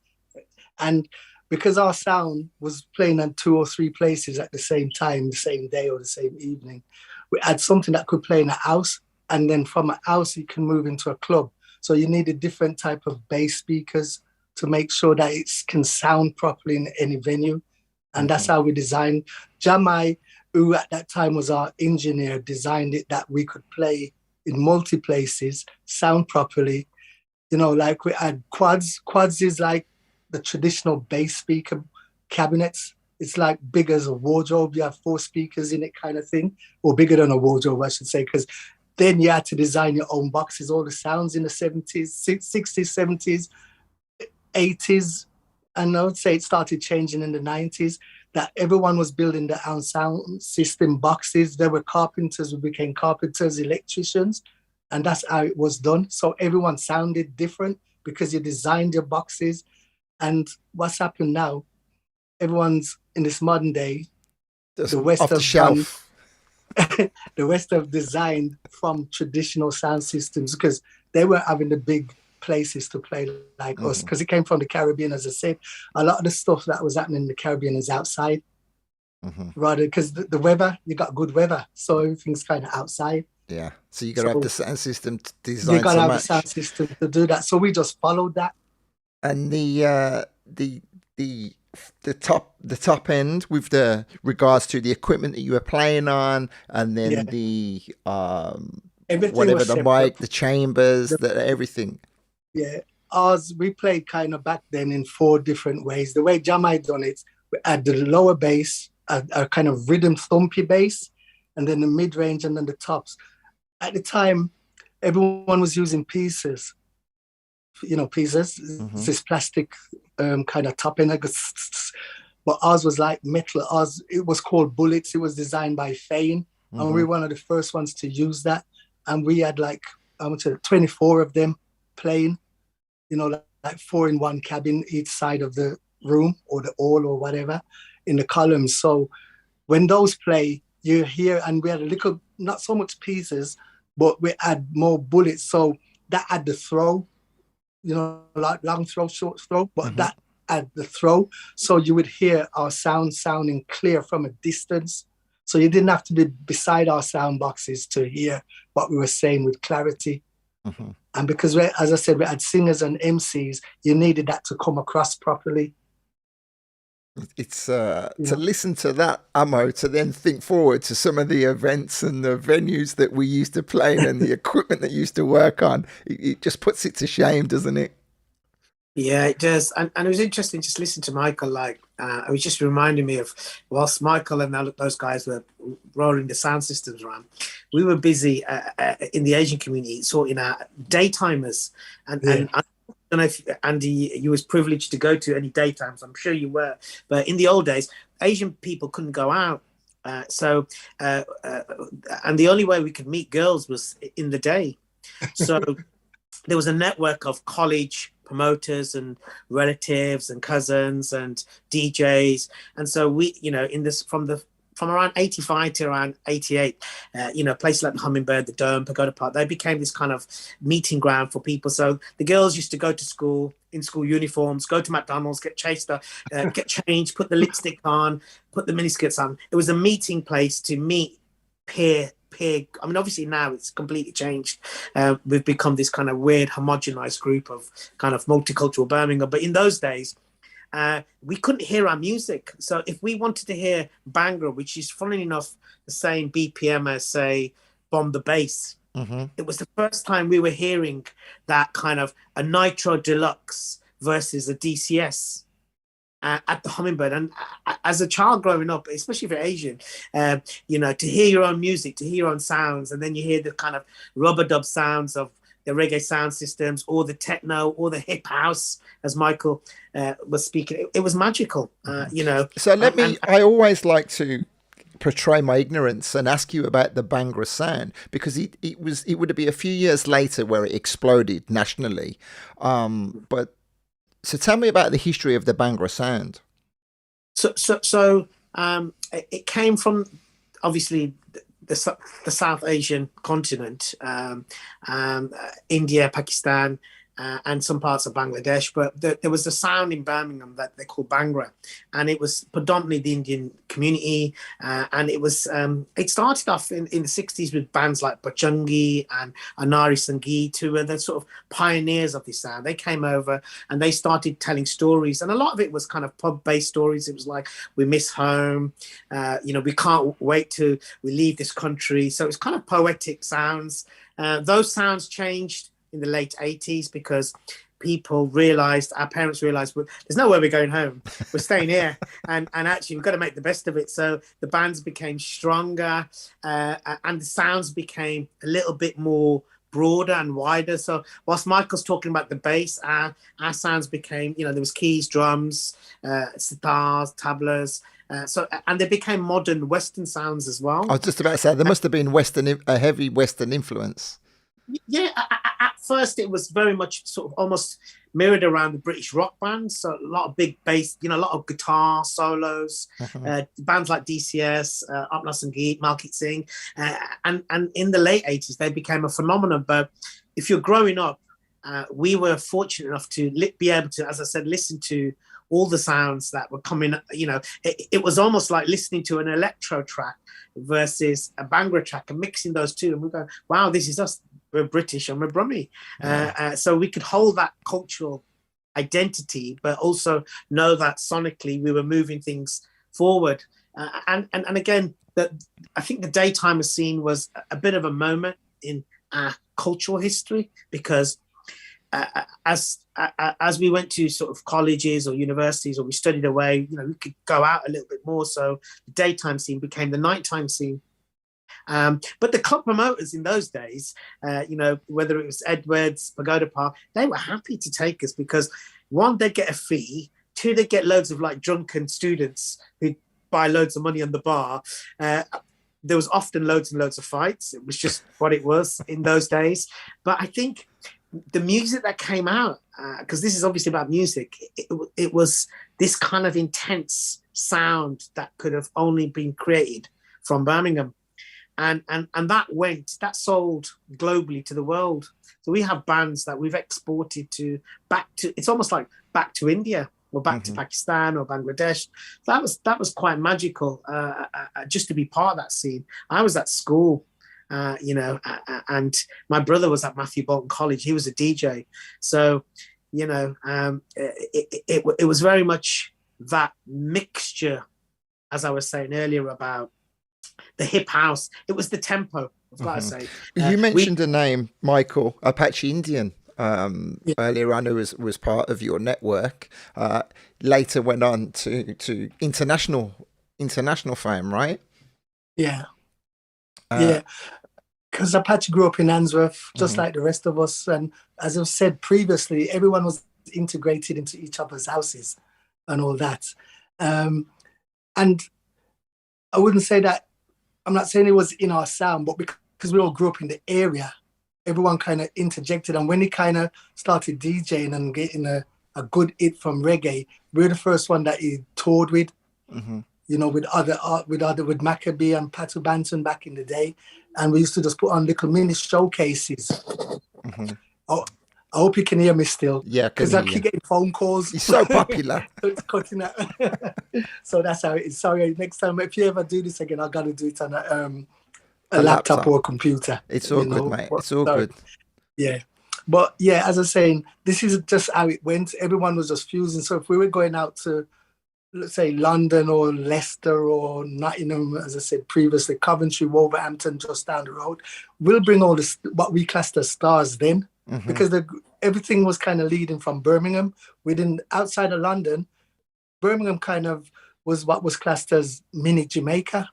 And because our sound was playing in 2 or 3 places at the same time, the same day or the same evening, we had something that could play in a house, and then from a house you can move into a club. So you need a different type of bass speakers to make sure that it can sound properly in any venue. And that's how we designed. Jamai, who at that time was our engineer, designed it that we could play in multi places, sound properly. You know, like we had quads. Quads is like the traditional bass speaker cabinets. It's like big as a wardrobe. You have 4 speakers in it, kind of thing, or bigger than a wardrobe, I should say, because then you had to design your own boxes, all the sounds in the 70s, 60s, 70s, 80s, and I would say it started changing in the 90s, that everyone was building their own sound system boxes. There were carpenters who became carpenters, electricians, and that's how it was done. So everyone sounded different because you designed your boxes. And what's happened now, everyone's in this modern day, the West off the shelf. The West have designed from traditional sound systems, because they weren't having the big places to play like us, because it came from the Caribbean. As I said, a lot of the stuff that was happening in the Caribbean is outside, rather, because the weather, you got good weather, so everything's kind of outside. Yeah, so you got to have the sound system to design. You got to have the sound system to do that. So we just followed that. And the top end with the regards to the equipment that you were playing on, and then the everything whatever, the mic, the chambers, everything. Yeah, we played kind of back then in 4 different ways. The way Jamai done it, we had the lower bass, a kind of rhythm thumpy bass, and then the mid range, and then the tops. At the time, everyone was using pieces. Pieces. It's this plastic kind of top end. But ours was like metal. It was called Bullets. It was designed by Fane, and we were one of the first ones to use that. And we had 24 of them playing, like 4 in one cabin, each side of the room or the hall or whatever, in the columns. So when those play, you hear, and we had a little, not so much pieces, but we had more bullets. So that had the throw, like long throw, short throw, but that had the throw. So you would hear our sounding clear from a distance. So you didn't have to be beside our sound boxes to hear what we were saying with clarity. And because, as I said, we had singers and MCs, you needed that to come across properly. It's to listen to that ammo, to then think forward to some of the events and the venues that we used to play in and the equipment that used to work on. It just puts it to shame, doesn't it? Yeah, it does. And it was interesting just listening to Mykal. Like, it was just reminding me of whilst Mykal and those guys were rolling the sound systems around, we were busy in the Asian community sorting out daytimers. And I don't know if, Andy, you was privileged to go to any daytimes. I'm sure you were. But in the old days, Asian people couldn't go out. And the only way we could meet girls was in the day. So there was a network of college promoters and relatives and cousins and DJs. And so we, from around 85 to around 88, places like the Hummingbird, the Dome, Pagoda Park, they became this kind of meeting ground for people. So the girls used to go to school in school uniforms, go to McDonald's, get changed, put the lipstick on, put the miniskirts on. It was a meeting place to meet peer. I mean, obviously now it's completely changed. We've become this kind of weird homogenized group of kind of multicultural Birmingham. But in those days, we couldn't hear our music. So if we wanted to hear Bhangra, which is funnily enough the same BPM as, say, Bomb the Bass, it was the first time we were hearing that kind of a Nitro Deluxe versus a DCS at the Hummingbird. And as a child growing up, especially if you're Asian, to hear your own music, to hear your own sounds, and then you hear the kind of rubber dub sounds of the reggae sound systems or the techno or the hip house, as Mykal was speaking, it was magical, So I always like to portray my ignorance and ask you about the Bhangra sound, because it would be a few years later where it exploded nationally. So tell me about the history of the Bhangra sound. So it came from obviously the South Asian continent, India, Pakistan, and some parts of Bangladesh. But there was a sound in Birmingham that they called Bhangra, and it was predominantly the Indian community. And it was it started off in the 60s with bands like Bachungi and Anari Sangeet, who were the sort of pioneers of this sound. They came over and they started telling stories, and a lot of it was kind of pub-based stories. It was like, we miss home, we can't wait to we leave this country. So it's kind of poetic sounds. Those sounds changed in the late 80s because our parents realized, well, there's no way we're going home. We're staying here. And actually, we've got to make the best of it. So the bands became stronger and the sounds became a little bit more broader and wider. So whilst Mykal's talking about the bass, our sounds became, there was keys, drums, sitars, tablas. And they became modern Western sounds as well. I was just about to say, there must have been a heavy Western influence. Yeah, at first it was very much sort of almost mirrored around the British rock bands. So a lot of big bass, a lot of guitar solos, bands like DCS, Apna Sangeet, Malkit Singh. And in the late 80s, they became a phenomenon. But if you're growing up, we were fortunate enough to be able to, as I said, listen to all the sounds that were coming. It was almost like listening to an electro track versus a Bhangra track and mixing those two. And we go, wow, this is us. We're British and we're Brummy. So we could hold that cultural identity, but also know that sonically we were moving things forward. And again, I think the Daytimer scene was a bit of a moment in our cultural history, because as we went to sort of colleges or universities, or we studied away, we could go out a little bit more. So the daytime scene became the nighttime scene. But the club promoters in those days, whether it was Edwards, Pagoda Park, they were happy to take us because, one, they'd get a fee, two, they'd get loads of like drunken students who'd buy loads of money on the bar. There was often loads and loads of fights. It was just what it was in those days. But I think the music that came out, because this is obviously about music, it was this kind of intense sound that could have only been created from Birmingham. And that sold globally to the world. So we have bands that we've exported back to, it's almost like back to India or back to Pakistan or Bangladesh. That was quite magical, just to be part of that scene. I was at school and my brother was at Matthew Bolton College. He was a DJ. So, it was very much that mixture, as I was saying earlier about the hip house. It was the tempo, I've got to say. You mentioned the name Mykal, Apache Indian, earlier on, who was part of your network. Later went on to international fame, right? Yeah. Yeah. Because Apache grew up in Handsworth, just like the rest of us. And as I've said previously, everyone was integrated into each other's houses and all that. And I wouldn't say that, I'm not saying it was in our sound, but because we all grew up in the area, everyone kind of interjected. And when he kind of started DJing and getting a good hit from reggae, we're the first one that he toured with, with with Maccabee and Patu Banton back in the day. And we used to just put on little mini showcases. Oh, I hope you can hear me still. Yeah, because I keep getting phone calls. He's so popular. So it's cutting out. So that's how it is. Sorry, next time if you ever do this again, I got to do it on a laptop or a computer. It's all good, mate. It's all good. Yeah. But yeah, as I was saying, this is just how it went. Everyone was just fusing. So if we were going out to, let's say, London or Leicester or Nottingham, as I said previously, Coventry, Wolverhampton, just down the road, we'll bring all this, what we classed as stars then, because everything was kind of leading from Birmingham. Outside of London, Birmingham kind of was what was classed as mini Jamaica,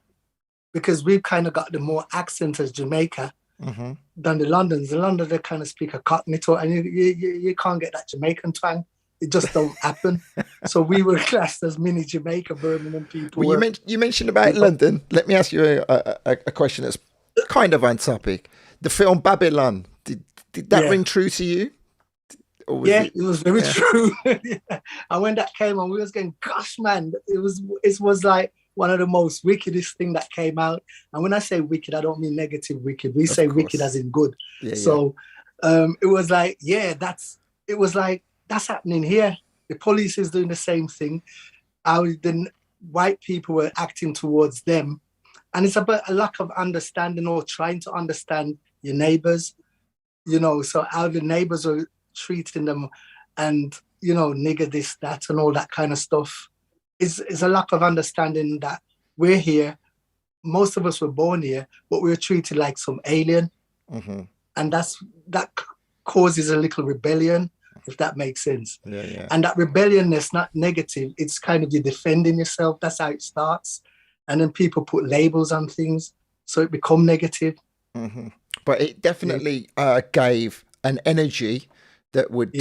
because we've kind of got the more accent as Jamaica than the Londons. The London, they kind of speak a Cockney tone, and you can't get that Jamaican twang. It just don't happen. So we were classed as mini Jamaica, Birmingham people. Well, you mentioned about London. Let me ask you a question that's kind of on topic. The film Babylon, did that ring true to you? It was very true. And when that came on, we was going, gosh, man, it was like one of the most wickedest thing that came out. And when I say wicked, I don't mean negative wicked. We say wicked as in good. So it was like, that's happening here. The police is doing the same thing. How the white people were acting towards them. And it's about a lack of understanding or trying to understand your neighbors, so how the neighbors are treating them and, nigger this, that, and all that kind of stuff. Is a lack of understanding that we're here. Most of us were born here, but we were treated like some alien. And that causes a little rebellion, if that makes sense. And that rebellion is not negative. It's kind of you defending yourself. That's how it starts. And then people put labels on things, so it become negative. But it definitely gave an energy that would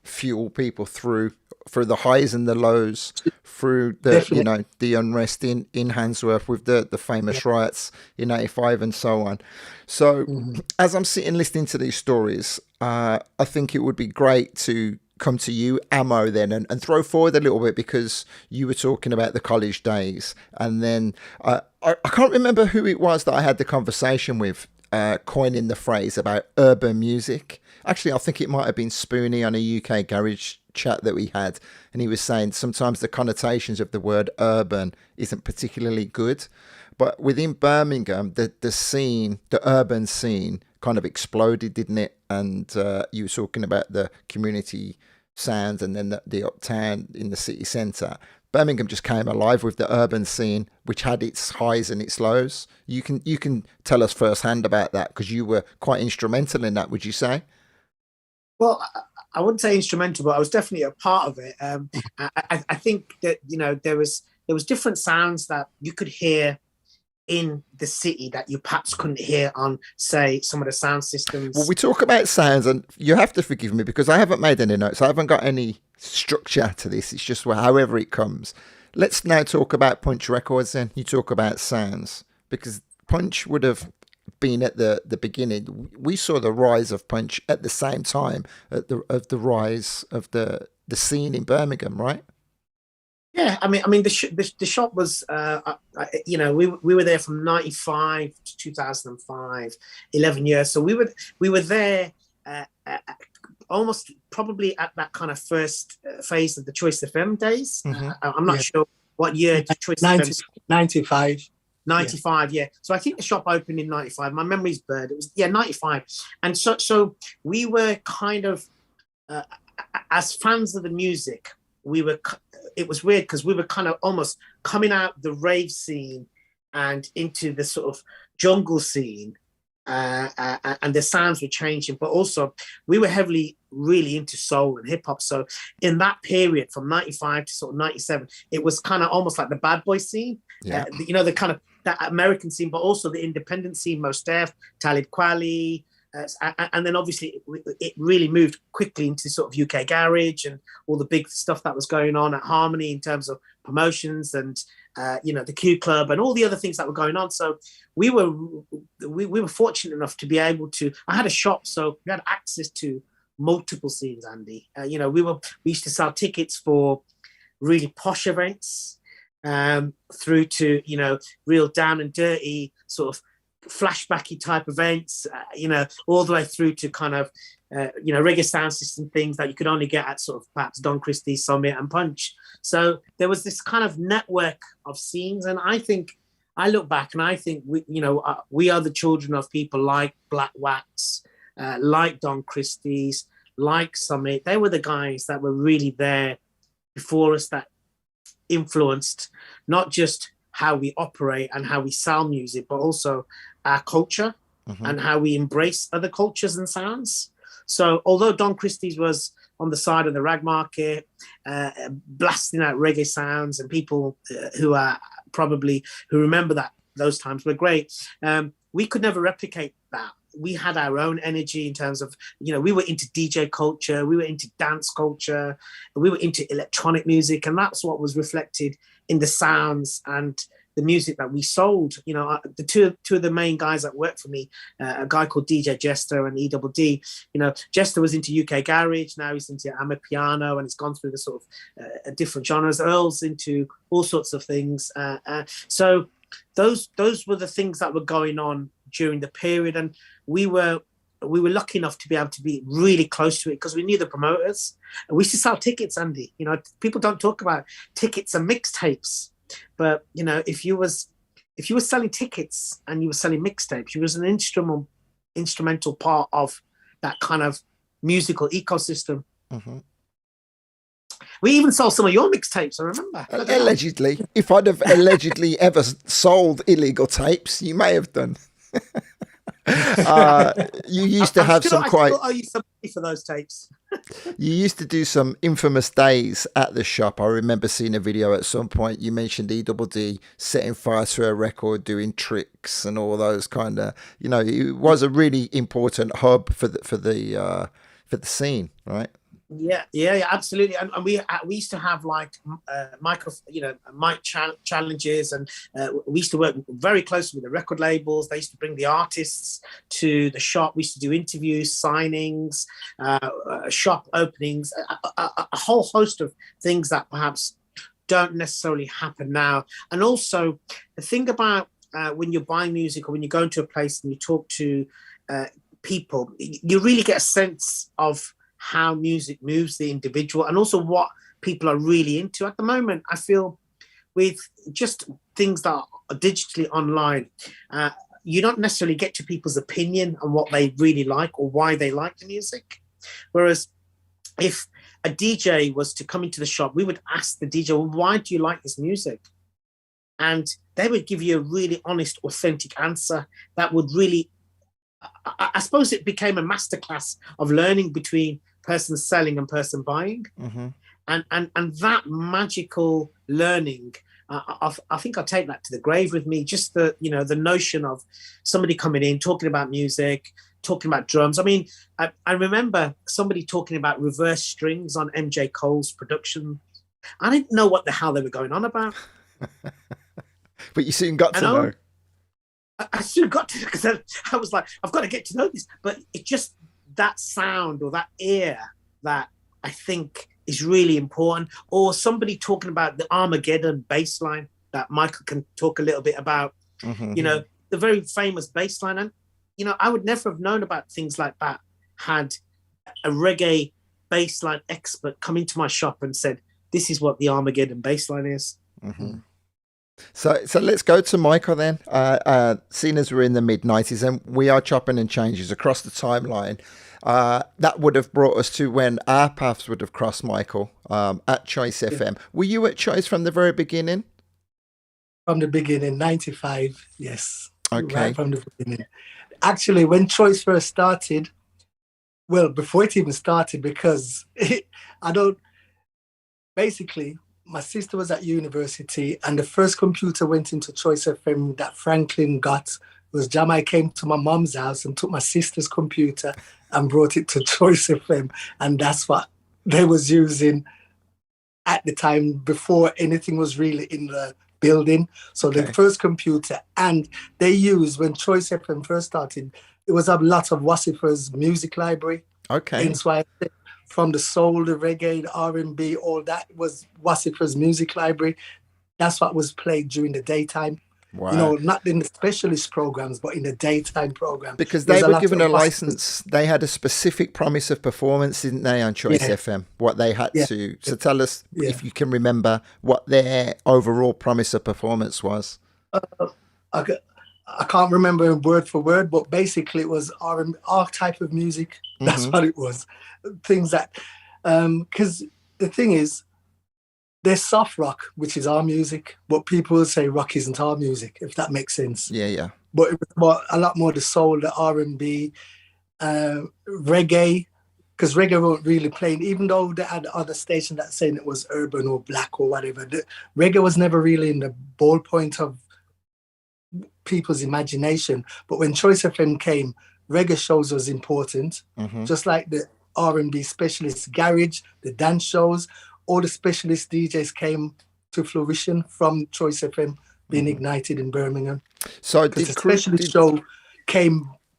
fuel people through the highs and the lows, through the the unrest in Handsworth with the famous riots in '85 and so on. So as I'm sitting listening to these stories, I think it would be great to come to you, Ammo, then and throw forward a little bit, because you were talking about the college days, and then I can't remember who it was that I had the conversation with, coining the phrase about urban music. Actually, I think it might have been Spoonie on a UK garage chat that we had, and he was saying sometimes the connotations of the word urban isn't particularly good, but within Birmingham, the urban scene kind of exploded, didn't it? And you were talking about the community sounds, and then the uptown in the city centre. Birmingham just came alive with the urban scene, which had its highs and its lows. You can tell us firsthand about that, because you were quite instrumental in that, would you say? Well, I wouldn't say instrumental, but I was definitely a part of it. I think that there was different sounds that you could hear in the city that you perhaps couldn't hear on, say, some of the sound systems. Well, we talk about sounds, and you have to forgive me because I haven't made any notes. I haven't got any structure to this. It's just however it comes. Let's now talk about Punch Records then. You talk about sounds, because Punch would have been at the beginning. We saw the rise of Punch at the same time of the rise of the scene in Birmingham, right? Yeah, I mean, the shop was, we were there from '95 to 2005, 11 years. So we were there almost probably at that kind of first phase of the Choice FM days. I'm not sure what year the Choice FM. 95. 95, yeah. So I think the shop opened in 95. My memory's blurred. It was 95. And so we were kind of as fans of the music, it was weird because we were kind of almost coming out the rave scene and into the sort of jungle scene, and the sounds were changing, but also we were heavily really into soul and hip hop. So in that period from 95 to sort of 97, it was kind of almost like the bad boy scene, the kind of that American scene, but also the independent scene, Mos Def, Talib Kweli, and then obviously it really moved quickly into sort of UK garage and all the big stuff that was going on at Harmony in terms of promotions and the Q Club and all the other things that were going on. So we were fortunate enough to be able to. I had a shop, so we had access to multiple scenes, Andy. We used to sell tickets for really posh events, through to real down and dirty sort of flashbacky type events, all the way through to kind of reggae sound system things that you could only get at sort of perhaps Don Christie's, Summit and Punch. So there was this kind of network of scenes, and I look back and I think we are the children of people like Black Wax, like Don Christie's, like Summit. They were the guys that were really there before us, that influenced not just how we operate and how we sell music, but also our culture and how we embrace other cultures and sounds. So although Don Christie's was on the side of the rag market, blasting out reggae sounds, and people who remember those times were great, we could never replicate that. We had our own energy in terms of, we were into DJ culture, we were into dance culture, we were into electronic music, and that's what was reflected in the sounds and the music that we sold. The two of the main guys that worked for me, a guy called DJ Jester and EDD. Jester was into UK garage, now he's into Amapiano, and he's gone through the sort of different genres. Earl's into all sorts of things. So those were the things that were going on during the period, and we were lucky enough to be able to be really close to it because we knew the promoters. And we used to sell tickets, Andy. People don't talk about tickets and mixtapes, but if you were selling tickets and you were selling mixtapes, you was an instrumental part of that kind of musical ecosystem. We even sold some of your mixtapes, I remember. Allegedly. If I'd have allegedly ever sold illegal tapes, you may have done. You used to have some quite. I still owe you some money for those tapes. You used to do some infamous days at the shop. I remember seeing a video at some point. You mentioned EDD setting fire to a record, doing tricks and all those kind of. It was a really important hub for the scene, right? Yeah, absolutely. And we used to have like mic challenges, and we used to work very closely with the record labels. They used to bring the artists to the shop. We used to do interviews, signings, shop openings, a whole host of things that perhaps don't necessarily happen now. And also the thing about when you're buying music or when you go into a place and you talk to people, you really get a sense of how music moves the individual and also what people are really into. At the moment, I feel with just things that are digitally online, you don't necessarily get to people's opinion on what they really like or why they like the music. Whereas if a DJ was to come into the shop, we would ask the DJ, well, why do you like this music? And they would give you a really honest, authentic answer that would really, I suppose it became a masterclass of learning between person selling and person buying. And that magical learning, I think I'll take that to the grave with me. Just the notion of somebody coming in, talking about music, talking about drums. I mean, I remember somebody talking about reverse strings on MJ Cole's production. I didn't know what the hell they were going on about. But you soon got to know. I soon got to, because I was like, I've got to get to know this. But it just, that sound or that ear that I think is really important. Or somebody talking about the Armageddon Baseline that Mykal can talk a little bit about, the very famous baseline. And, I would never have known about things like that had a reggae baseline expert come into my shop and said, this is what the Armageddon Baseline is. So let's go to Mykal then. Seeing as we're in the mid 90s and we are chopping and changes across the timeline, that would have brought us to when our paths would have crossed, Mykal, at Choice Yeah. FM. Were you at Choice from the very beginning? From the beginning, 95, yes. Okay. Right from the beginning. Actually, when Choice first started, well, before it even started, because basically, my sister was at university and the first computer went into Choice FM that Franklin got was Jamai came to my mom's house and took my sister's computer and brought it to Choice FM. And that's what they was using at the time before anything was really in the building. So Okay. the first computer, and they used, when Choice FM first started, it was a lot of Wassifer's music library. Okay. Hence why I said from the soul, the reggae, the R&B, all that was Wassifer's music library. That's what was played during the daytime. Wow. You know, not in the specialist programs, but in the daytime program. Because There's they a were lot given of a Wassifers. license, they had a specific promise of performance, didn't they, on Choice Yeah. FM? What they had Yeah. to. So tell us Yeah. if you can remember what their overall promise of performance was. I can't remember word for word, but basically it was our type of music. That's Mhm. what it was. Things that, because the thing is, there's soft rock, which is our music, but people will say rock isn't our music, if that makes sense. Yeah, yeah. But it was a lot more the soul, the R&B, reggae, because reggae weren't really playing, even though they had other stations that saying it was urban or black or whatever. Reggae was never really in the ballpoint of people's imagination. But when Choice FM came, reggae shows was important, Mhm. just like the R&B specialist garage, the dance shows, all the specialist DJs came to fruition from Choice FM being ignited in Birmingham. So Because did the specialist show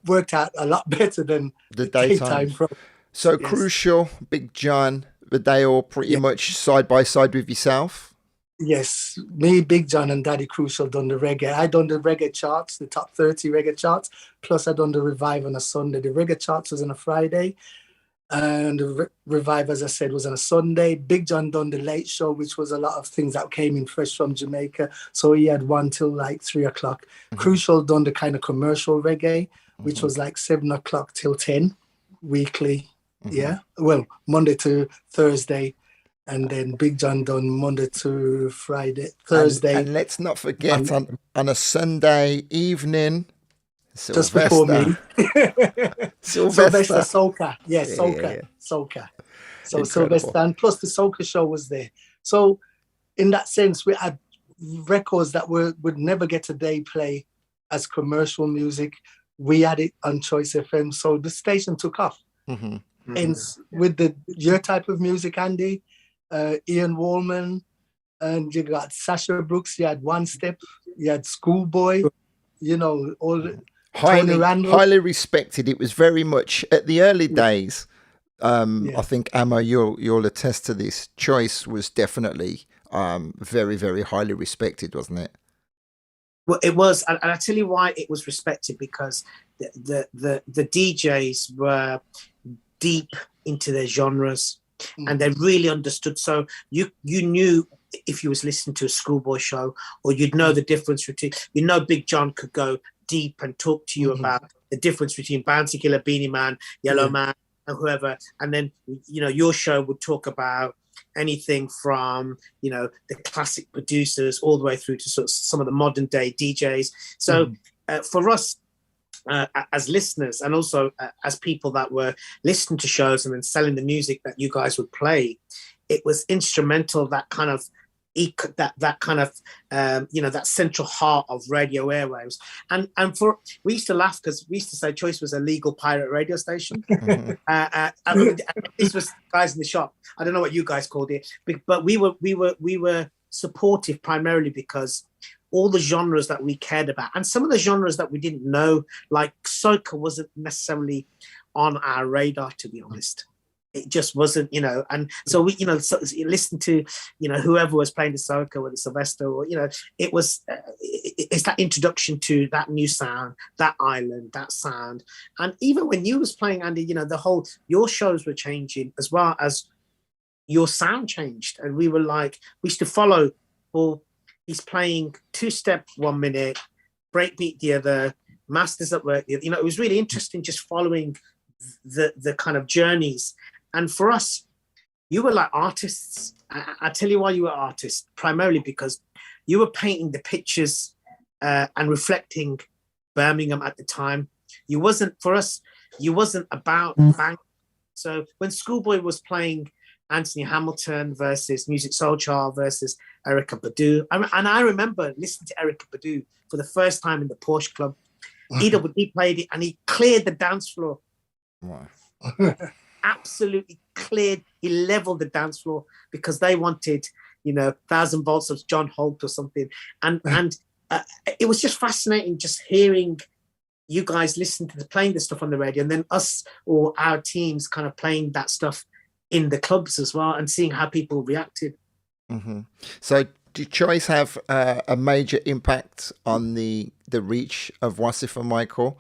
worked out a lot better than the daytime daytime? from. So Yes. Crucial, Big John, were they all pretty Yeah. much side by side with yourself? Yes, me, Big John, and Daddy Crucial done the reggae. I done the reggae charts, the top 30 reggae charts. Plus, I done the Revive on a Sunday. The reggae charts was on a Friday, and the Revive, as I said, was on a Sunday. Big John done the late show, which was a lot of things that came in fresh from Jamaica. So he had one till like 3 o'clock. Crucial done the kind of commercial reggae, which was like 7 o'clock till 10 weekly. Yeah, well, Monday to Thursday. And then Big John done Monday to Friday, Thursday, And let's not forget on a Sunday evening, just before me. Sylvester Sylvester. Soca. Yeah, Yeah, Soca. yeah, yeah. Soca. So Incredible. Sylvester, and plus the Soca show was there. So in that sense, we had records that would never get a day play as commercial music. We had it on Choice FM. So the station took off. Mhm. And with your type of music, Andy, Ian Wallman, and you got Sasha Brooks, you had One Step, you had Schoolboy, you know, all Tony Randall. Highly respected. It was very much at the early days. Yeah. I think Amma, you'll attest to this. Choice was definitely very, very highly respected, wasn't it? Well, it was, and I tell you why it was respected, because the DJs were deep into their genres, and they really understood. So you knew if you was listening to a Schoolboy show, or you'd know the difference between, Big John could go deep and talk to you about the difference between Bounty Killer, Beanie Man, Yellow Man, and whoever. And then, your show would talk about anything from, the classic producers all the way through to sort of some of the modern day DJs. So for us, as listeners, and also as people that were listening to shows and then selling the music that you guys would play, it was instrumental, that kind of that central heart of radio airwaves. And we used to laugh because we used to say Choice was a legal pirate radio station. This was guys in the shop. I don't know what you guys called it, but we were supportive primarily because all the genres that we cared about, and some of the genres that we didn't know, like soca, wasn't necessarily on our radar, to be honest. It just wasn't, and so we, so you listen to, whoever was playing the soca, whether Sylvester or, it was, it's that introduction to that new sound, that island, that sound. And even when you was playing, Andy, your shows were changing as well as your sound changed. And we were like, we used to follow, or he's playing two-step 1 minute, breakbeat the other, masters at work. You know, it was really interesting just following the kind of journeys. And for us, you were like artists. I tell you why you were artists, primarily because you were painting the pictures and reflecting Birmingham at the time. You wasn't, for us, you wasn't about bang. So when Schoolboy was playing Anthony Hamilton versus Music Soul Child versus Erykah Badu, and I remember listening to Erykah Badu for the first time in the Porsche Club. He played it and he cleared the dance floor. Wow. Absolutely cleared. He leveled the dance floor because they wanted, you know, 1,000 volts of John Holt or something. And it was just fascinating just hearing you guys listen to playing the stuff on the radio, and then us or our teams kind of playing that stuff in the clubs as well, and seeing how people reacted. Mm-hmm. So did Choice have a major impact on the reach of Wasif and Mykal?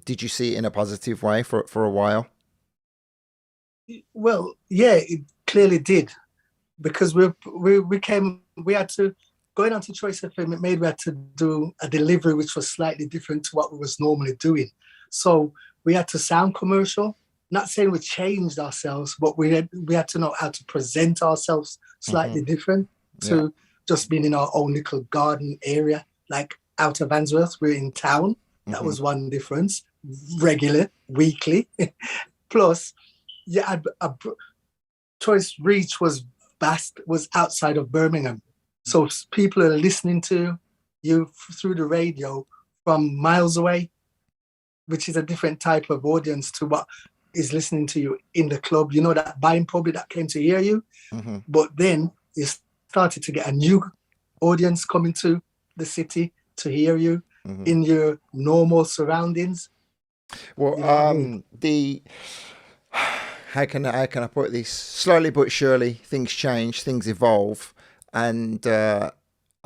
Did you see it in a positive way for a while? Well, yeah, it clearly did, because we had to, going on to Choice FM, it made we had to do a delivery which was slightly different to what we was normally doing. So we had to sound commercial. Not saying we changed ourselves, but we had to know how to present ourselves slightly different to just being in our own little garden area, like out of Handsworth, we're in town. That was one difference. Regular, weekly. Plus, yeah, Choice reach was vast, was outside of Birmingham. So people are listening to you through the radio from miles away, which is a different type of audience to what is listening to you in the club. You know, that buying public that came to hear you. But then you started to get a new audience coming to the city to hear you in your normal surroundings. Well, You know what I mean? How can I put this? Slowly but surely, things change, things evolve, and I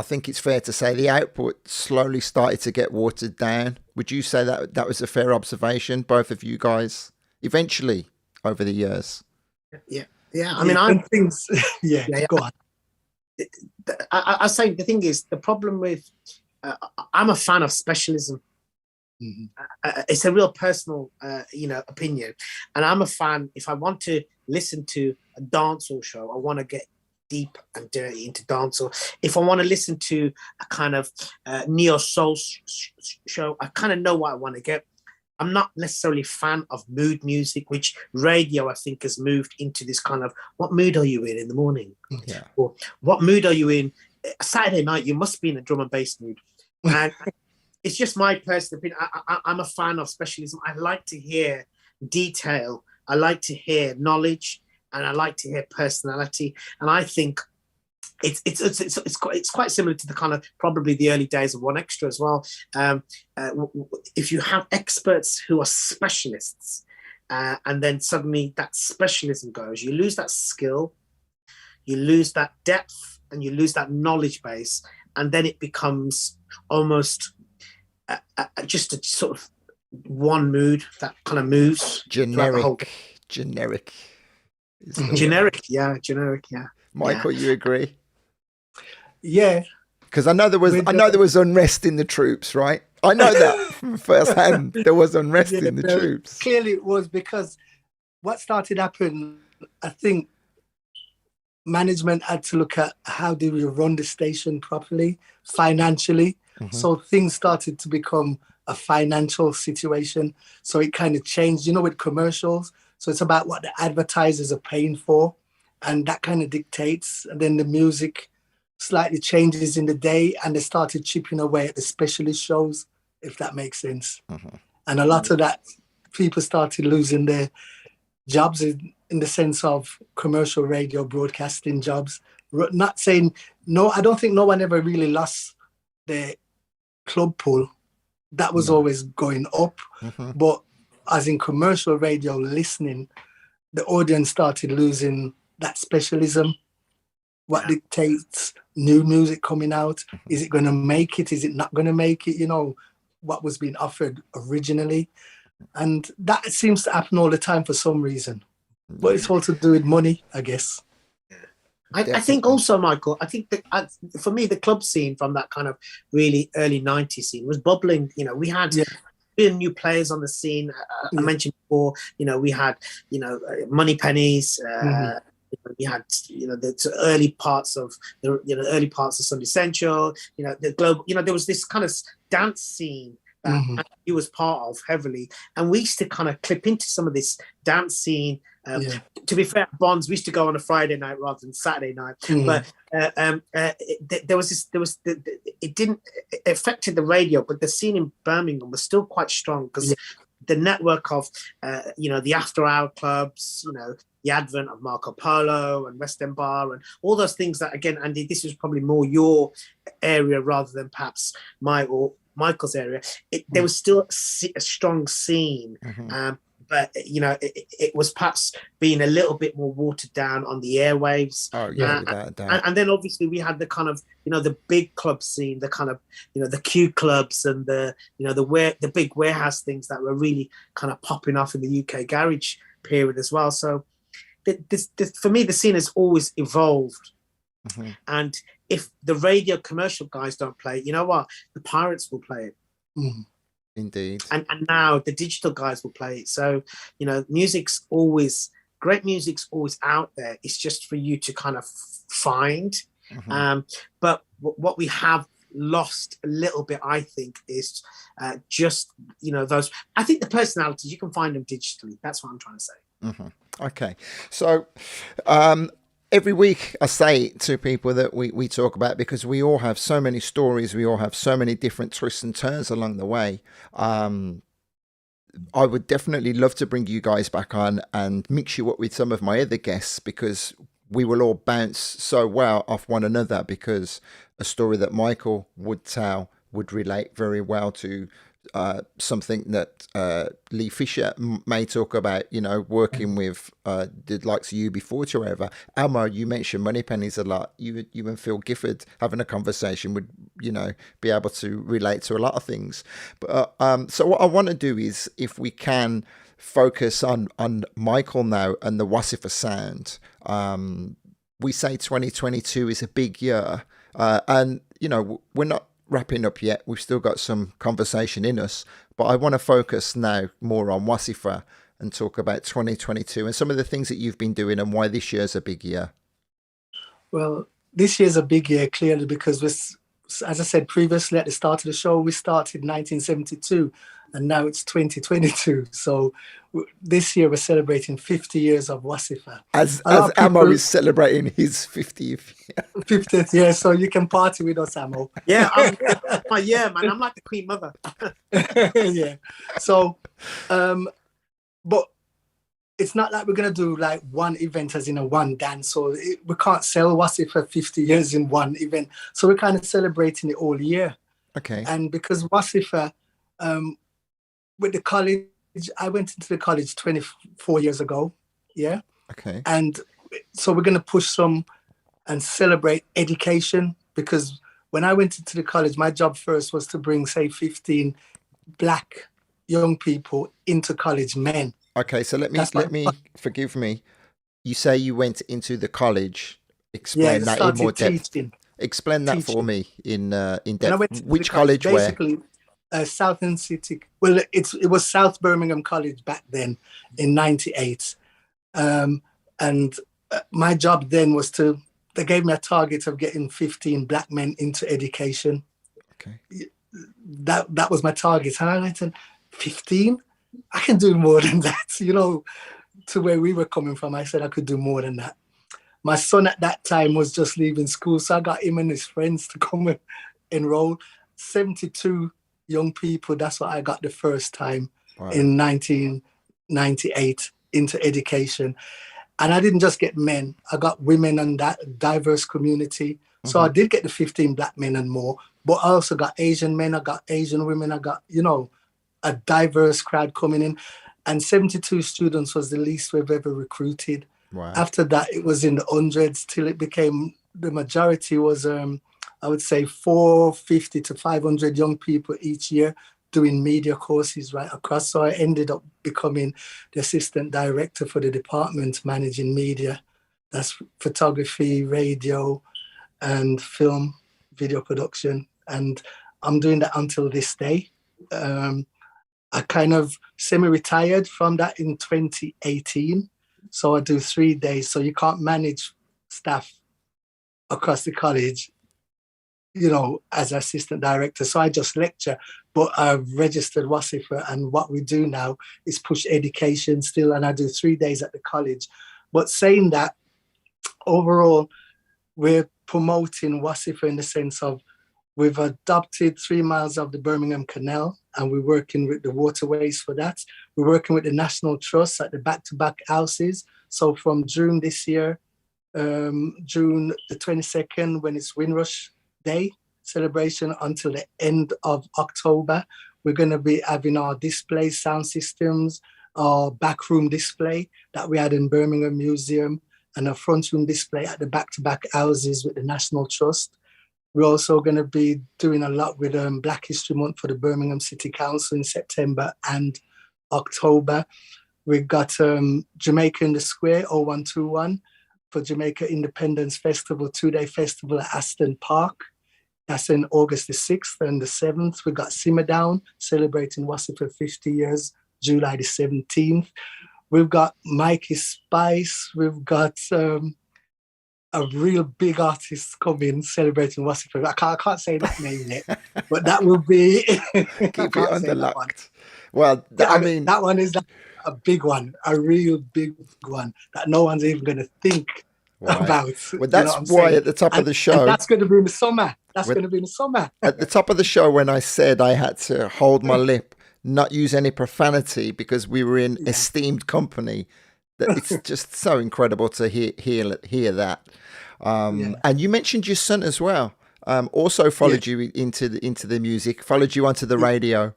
think it's fair to say the output slowly started to get watered down. Would you say that was a fair observation, both of you guys? Eventually, over the years. Yeah. I mean, things. Go on. I say the thing is, the problem with I'm a fan of specialism. It's a real personal, opinion, and I'm a fan. If I want to listen to a dancehall show, I want to get deep and dirty into dancehall. If I want to listen to a kind of neo soul show, I kind of know what I want to get. I'm not necessarily a fan of mood music, which radio, I think, has moved into this kind of, what mood are you in the morning? Yeah. Or what mood are you in? Saturday night, you must be in a drum and bass mood. And it's just my personal opinion. I'm a fan of specialism. I like to hear detail. I like to hear knowledge, and I like to hear personality. And I think it's quite similar to the kind of probably the early days of One Extra as well. If you have experts who are specialists, and then suddenly that specialism goes, you lose that skill, you lose that depth, and you lose that knowledge base, and then it becomes almost just a sort of one mood that kind of moves. Generic. Generic, yeah. Mykal, you agree? Yeah. Because I know there was unrest in the troops, right? I know that from firsthand. There was unrest in the troops. Clearly, it was because what started happening, I think management had to look at how do we run the station properly, financially. So things started to become a financial situation. So it kind of changed, with commercials. So it's about what the advertisers are paying for, and that kind of dictates. And then the music slightly changes in the day, and they started chipping away at the specialist shows, if that makes sense. And a lot of that, people started losing their jobs in the sense of commercial radio broadcasting jobs. Not saying, no, I don't think no one ever really lost their club pool. That was always going up. But as in commercial radio listening, the audience started losing that specialism. What dictates new music coming out? Is it going to make it? Is it not going to make it? What was being offered originally. And that seems to happen all the time for some reason. But it's all to do with money, I guess. I think also, Mykal, I think that for me, the club scene from that kind of really early 90s scene was bubbling. You know, we had new players on the scene. I mentioned before, you know, we had, you know, Money Pennies. We had, you know, the early parts of Sunday Central. You know, the global. You know, there was this kind of dance scene that he was part of heavily, and we used to kind of clip into some of this dance scene. To be fair, Bonds, we used to go on a Friday night rather than Saturday night. But it affected the radio, but the scene in Birmingham was still quite strong because the network of, you know, the after-hour clubs, you know, the advent of Marco Polo and West End Bar and all those things that, again, Andy, this was probably more your area rather than perhaps Mykal's area. There was still a strong scene. But, you know, it was perhaps being a little bit more watered down on the airwaves. Oh, yeah, without a doubt. And then obviously we had the kind of, you know, the big club scene, the kind of, you know, the Q clubs and the, you know, the big warehouse things that were really kind of popping off in the UK garage period as well. So for me, the scene has always evolved. And if the radio commercial guys don't play it, you know what? The pirates will play it. Indeed. And now the digital guys will play it. So, you know, great music's always out there. It's just for you to kind of find. But what we have lost a little bit, I think, is just, you know, those, I think the personalities, you can find them digitally. That's what I'm trying to say. Okay. So, every week I say to people that we talk about, because we all have so many stories, we all have so many different twists and turns along the way. I would definitely love to bring you guys back on and mix you up with some of my other guests, because we will all bounce so well off one another, because a story that Mykal would tell would relate very well to something that Lee Fisher may talk about, you know, working with the likes of UB40 or whatever. Alma, you mentioned Money Pennies a lot. You and Phil Gifford having a conversation would, you know, be able to relate to a lot of things. But so what I want to do is, if we can focus on Mykal now and the Wasifa sound. We say 2022 is a big year, and you know, we're not wrapping up yet. We've still got some conversation in us, but I want to focus now more on Wasifa and talk about 2022 and some of the things that you've been doing and why this year's a big year. Well, this year's a big year, clearly, because as I said previously at the start of the show, we started in 1972 and now it's 2022. So this year we're celebrating 50 years of Wasifa. As Amo is celebrating his 50th. 50th year, so you can party with us, Amo. Yeah, man. I'm like the Queen Mother. Yeah. So, but it's not like we're going to do like one event as in a one dance. So we can't sell Wasifa 50 years in one event. So we're kind of celebrating it all year. Okay. And because Wasifa, with the college, I went into the college 24 years ago. Yeah. Okay. And so we're going to push some and celebrate education, because when I went into the college, my job first was to bring, say, 15 black young people into college, men. Okay, so let me forgive me. You say you went into the college. Explain that in more depth. Explain that for me in depth. Which college? Basically, Southern City. Well, it was South Birmingham College back then in '98, and my job then was they gave me a target of getting 15 black men into education. Okay. That was my target, and I went, 15? I can do more than that, you know, to where we were coming from. I said I could do more than that. My son at that time was just leaving school, so I got him and his friends to come and enroll. 72 young people, that's what I got the first time. Wow. In 1998 into education. And I didn't just get men, I got women and that diverse community. Mm-hmm. So I did get the 15 black men and more, but I also got Asian men, I got Asian women, I got, you know, a diverse crowd coming in, and 72 students was the least we've ever recruited. Wow. After that, it was in the hundreds till it became, the majority was, I would say 450 to 500 young people each year doing media courses right across. So I ended up becoming the assistant director for the department managing media. That's photography, radio, and film, video production. And I'm doing that until this day. I kind of semi-retired from that in 2018. So I do 3 days. So you can't manage staff across the college, as assistant director. So I just lecture, but I've registered Wasifa, and what we do now is push education still, and I do 3 days at the college. But saying that, overall, we're promoting Wasifa in the sense of we've adopted 3 miles of the Birmingham Canal, and we're working with the waterways for that. We're working with the National Trust at the back-to-back houses. So from June this year, June the 22nd, when it's Windrush Day celebration, until the end of October, we're going to be having our display sound systems, our backroom display that we had in Birmingham Museum, and a front room display at the back-to-back houses with the National Trust. We're also going to be doing a lot with Black History Month for the Birmingham City Council in September and October. We've got Jamaica in the Square, 0121, for Jamaica Independence Festival, 2-day festival at Aston Park. That's in August the 6th and the 7th. We've got Simmer Down, celebrating Wasifa 50 years, July the 17th. We've got Mikey Spice. We've got a real big artist coming celebrating Wasifa. I can't say that name yet, but that will be... Keep it underlocked. Well, that one is a big one, a real big one that no one's even going to think about. Well, that's why at the top of the show... And that's going to be in the summer. Going to be in the summer. At the top of the show, when I said I had to hold my lip, not use any profanity because we were in esteemed company, that it's just so incredible to hear that. And you mentioned your son as well. Also followed you into the music, followed you onto the radio.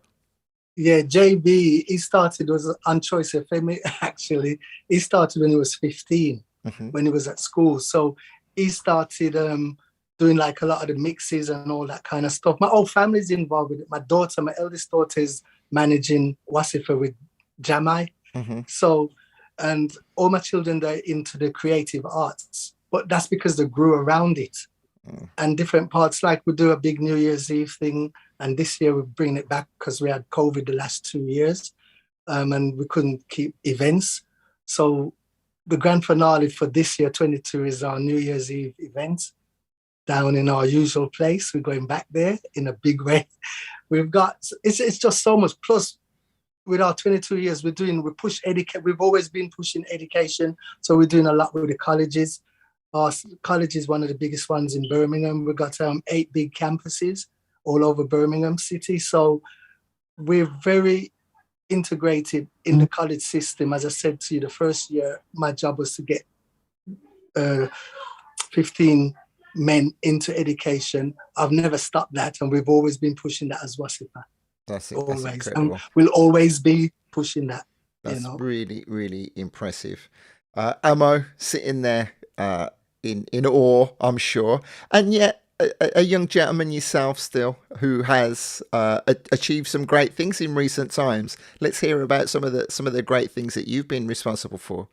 Yeah, JB, he started, was on Choice FM, actually. He started when he was 15, when he was at school. So he started doing like a lot of the mixes and all that kind of stuff. My whole family's involved with it. My eldest daughter is managing Wasifa with Jamai. So, and all my children are into the creative arts, but that's because they grew around it. And different parts, like we do a big New Year's Eve thing, and this year we're bringing it back because we had COVID the last 2 years, and we couldn't keep events. So the grand finale for this year, 22, is our New Year's Eve event down in our usual place. We're going back there in a big way. We've got, it's just so much. Plus, with our 22 years, we push education. We've always been pushing education. So we're doing a lot with the colleges. Our college is one of the biggest ones in Birmingham. We've got 8 big campuses all over Birmingham City. So we're very integrated in the college system. As I said to you, the first year, my job was to get 15 men into education. I've never stopped that, and we've always been pushing that as Wasifa. That's always. That's incredible. And we'll always be pushing that. That's really, really impressive. Amo sitting there in awe, I'm sure, and yet a young gentleman yourself still who has achieved some great things in recent times. Let's hear about some of the great things that you've been responsible for.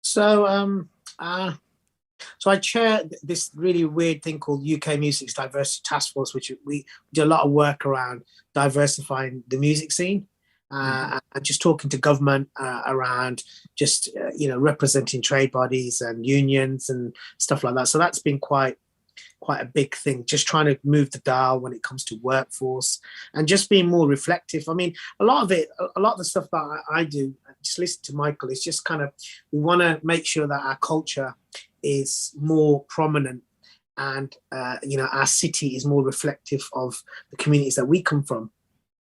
So I chair this really weird thing called UK Music's Diversity Task Force, which we do a lot of work around diversifying the music scene, and just talking to government around just representing trade bodies and unions and stuff like that. So that's been quite a big thing, just trying to move the dial when it comes to workforce and just being more reflective. I mean, a lot of the stuff that I do, just listen to Mykal, it's just kind of, we want to make sure that our culture is more prominent, and our city is more reflective of the communities that we come from.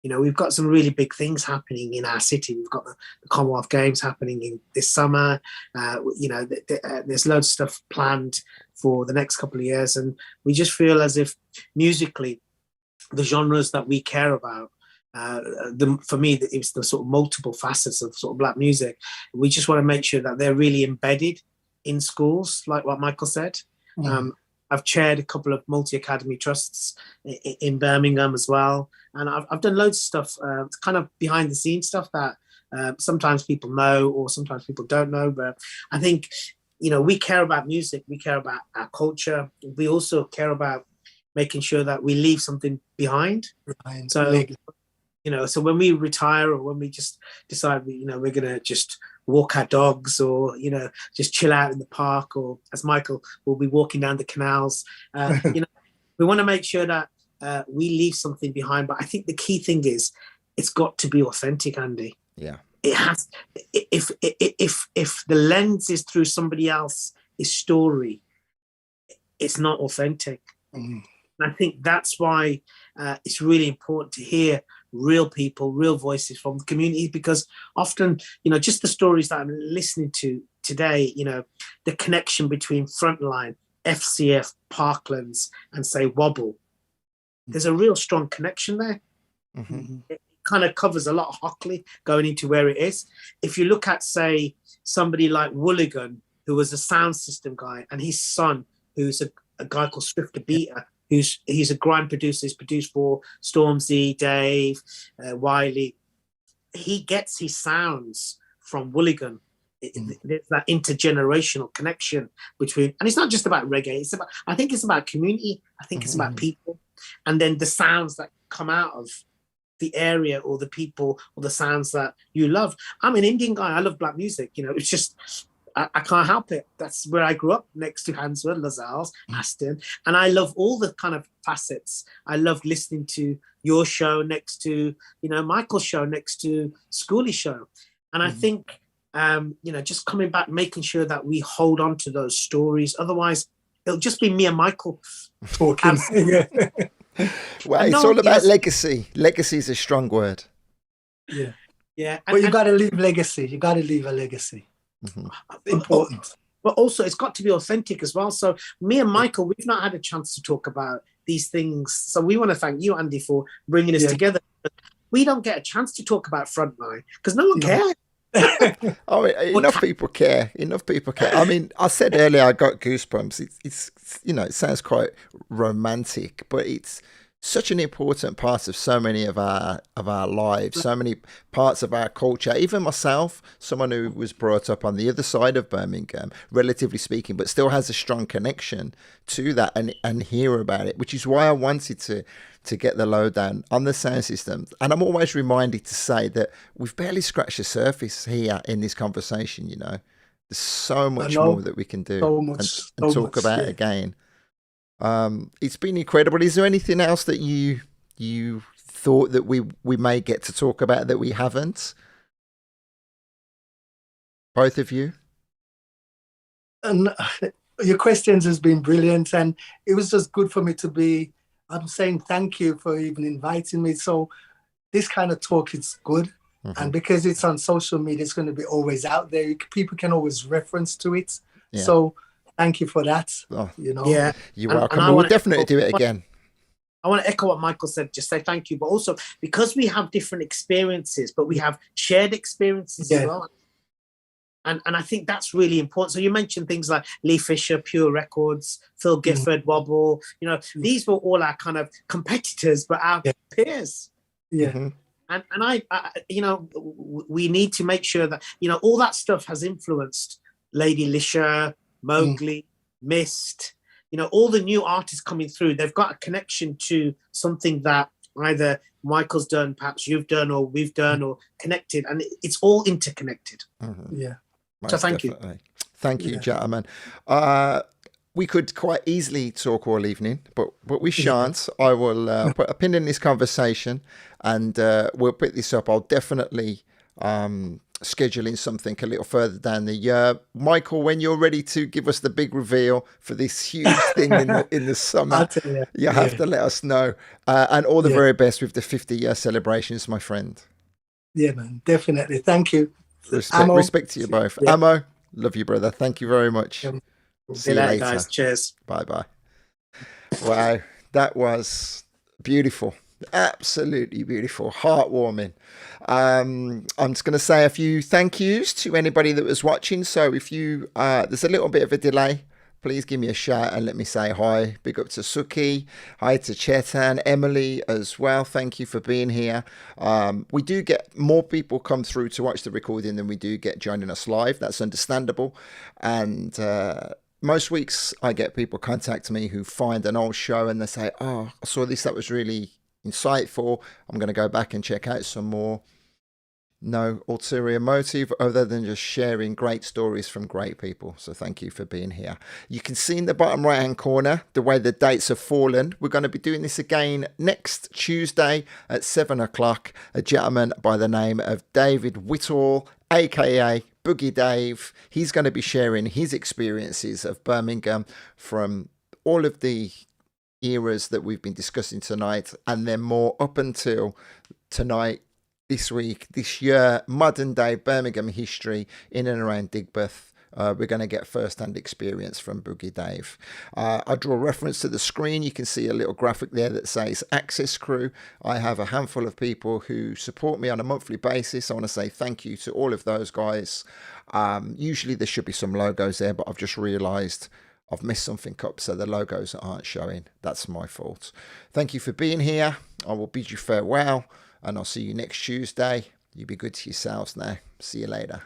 We've got some really big things happening in our city. We've got the Commonwealth Games happening in this summer. There's loads of stuff planned for the next couple of years, and we just feel as if musically, the genres that we care about, for me, it's the sort of multiple facets of sort of Black music. We just want to make sure that they're really embedded in schools, like what Mykal said. I've chaired a couple of multi-academy trusts in Birmingham as well. And I've done loads of stuff, kind of behind the scenes stuff that sometimes people know or sometimes people don't know. But I think we care about music, we care about our culture. We also care about making sure that we leave something behind. So, so when we retire, or when we just decide we're going to just walk our dogs, or just chill out in the park, or as Mykal will be walking down the canals, we want to make sure that we leave something behind. But I think the key thing is it's got to be authentic, Andy. Yeah. It has. If the lens is through somebody else's story, it's not authentic. And I think that's why it's really important to hear real people, real voices from the community, because often, just the stories that I'm listening to today, the connection between Frontline, FCF, Parklands, and say Wobble, there's a real strong connection there. It kind of covers a lot of Hockley going into where it is. If you look at, say, somebody like Wooligan, who was a sound system guy, and his son, who's a guy called Swifter Beater, he's a grime producer. He's produced for Stormzy, Dave, Wiley. He gets his sounds from Wooligan. There's that intergenerational connection between, and it's not just about reggae. I think it's about community. I think it's about people, and then the sounds that come out of the area, or the people, or the sounds that you love. I'm an Indian guy. I love black music. It's just, I can't help it. That's where I grew up, next to Handsworth, Lascelles, Aston. And I love all the kind of facets. I love listening to your show next to, Mykal's show next to Schoolie's show. And I think, just coming back, making sure that we hold on to those stories. Otherwise, it'll just be me and Mykal talking. Well, it's all about legacy. Legacy is a strong word. Yeah. Yeah. But you got to leave legacy. You got to leave a legacy. Important. But also, it's got to be authentic as well. So me and Mykal, we've not had a chance to talk about these things. So we want to thank you, Andy, for bringing us together. We don't get a chance to talk about Frontline because no one cares. Enough people care. I mean, I said earlier I got goosebumps. It's it sounds quite romantic, but it's such an important part of so many of our lives, so many parts of our culture. Even myself, someone who was brought up on the other side of Birmingham, relatively speaking, but still has a strong connection to that and hear about it, which is why I wanted to get the lowdown on the sound system. And I'm always reminded to say that we've barely scratched the surface here in this conversation. There's so much more that we can do and talk about again. It's been incredible. Is there anything else that you thought that we may get to talk about that we haven't? Both of you? And your questions has been brilliant, and it was just good for me to be. I'm saying thank you for even inviting me. So this kind of talk is good. And because it's on social media, it's going to be always out there. People can always reference to it. Yeah. So thank you for that. Yeah, you're welcome. We'll definitely do it again. I want to echo what Mykal said, just say thank you. But also, because we have different experiences, but we have shared experiences as well. And I think that's really important. So you mentioned things like Lee Fisher, Pure Records, Phil Gifford, Wobble. These were all our kind of competitors, but our peers. Yeah. And I we need to make sure that, all that stuff has influenced Lady Lisha, Mowgli, Mist, all the new artists coming through. They've got a connection to something that either Mykal's done, perhaps you've done, or we've done, or connected. And it's all interconnected. Yeah. So thank you. Thank you, gentlemen. We could quite easily talk all evening, but we shan't. I will put a pin in this conversation, and we'll pick this up. I'll definitely schedule in something a little further down the year. Mykal, when you're ready to give us the big reveal for this huge thing in the summer, you have to let us know. And all the very best with the 50-year celebrations, my friend. Yeah, man, definitely. Thank you. Respect to you both. Yeah. Ammo, love you, brother. Thank you very much. See you later, guys. Cheers. Bye. Wow, that was beautiful. Absolutely beautiful. Heartwarming. I'm just going to say a few thank yous to anybody that was watching. So if you, there's a little bit of a delay, please give me a shout and let me say hi. Big up to Suki. Hi to Chetan, Emily as well. Thank you for being here. We do get more people come through to watch the recording than we do get joining us live. That's understandable. And most weeks I get people contact me who find an old show and they say, oh, I saw this, that was really insightful. I'm going to go back and check out some more. No ulterior motive other than just sharing great stories from great people. So thank you for being here. You can see in the bottom right hand corner the way the dates have fallen. We're going to be doing this again next Tuesday at 7 o'clock. A gentleman by the name of David Whittle, aka Boogie Dave. He's going to be sharing his experiences of Birmingham from all of the eras that we've been discussing tonight, and then more up until tonight, this week, this year, modern day Birmingham history in and around Digbeth. We're going to get first-hand experience from Boogie Dave. I draw reference to the screen. You can see a little graphic there that says Access Crew. I have a handful of people who support me on a monthly basis. I want to say thank you to all of those guys. Usually there should be some logos there, but I've just realised I've messed something up, so the logos aren't showing. That's my fault. Thank you for being here. I will bid you farewell, and I'll see you next Tuesday. You be good to yourselves now. See you later.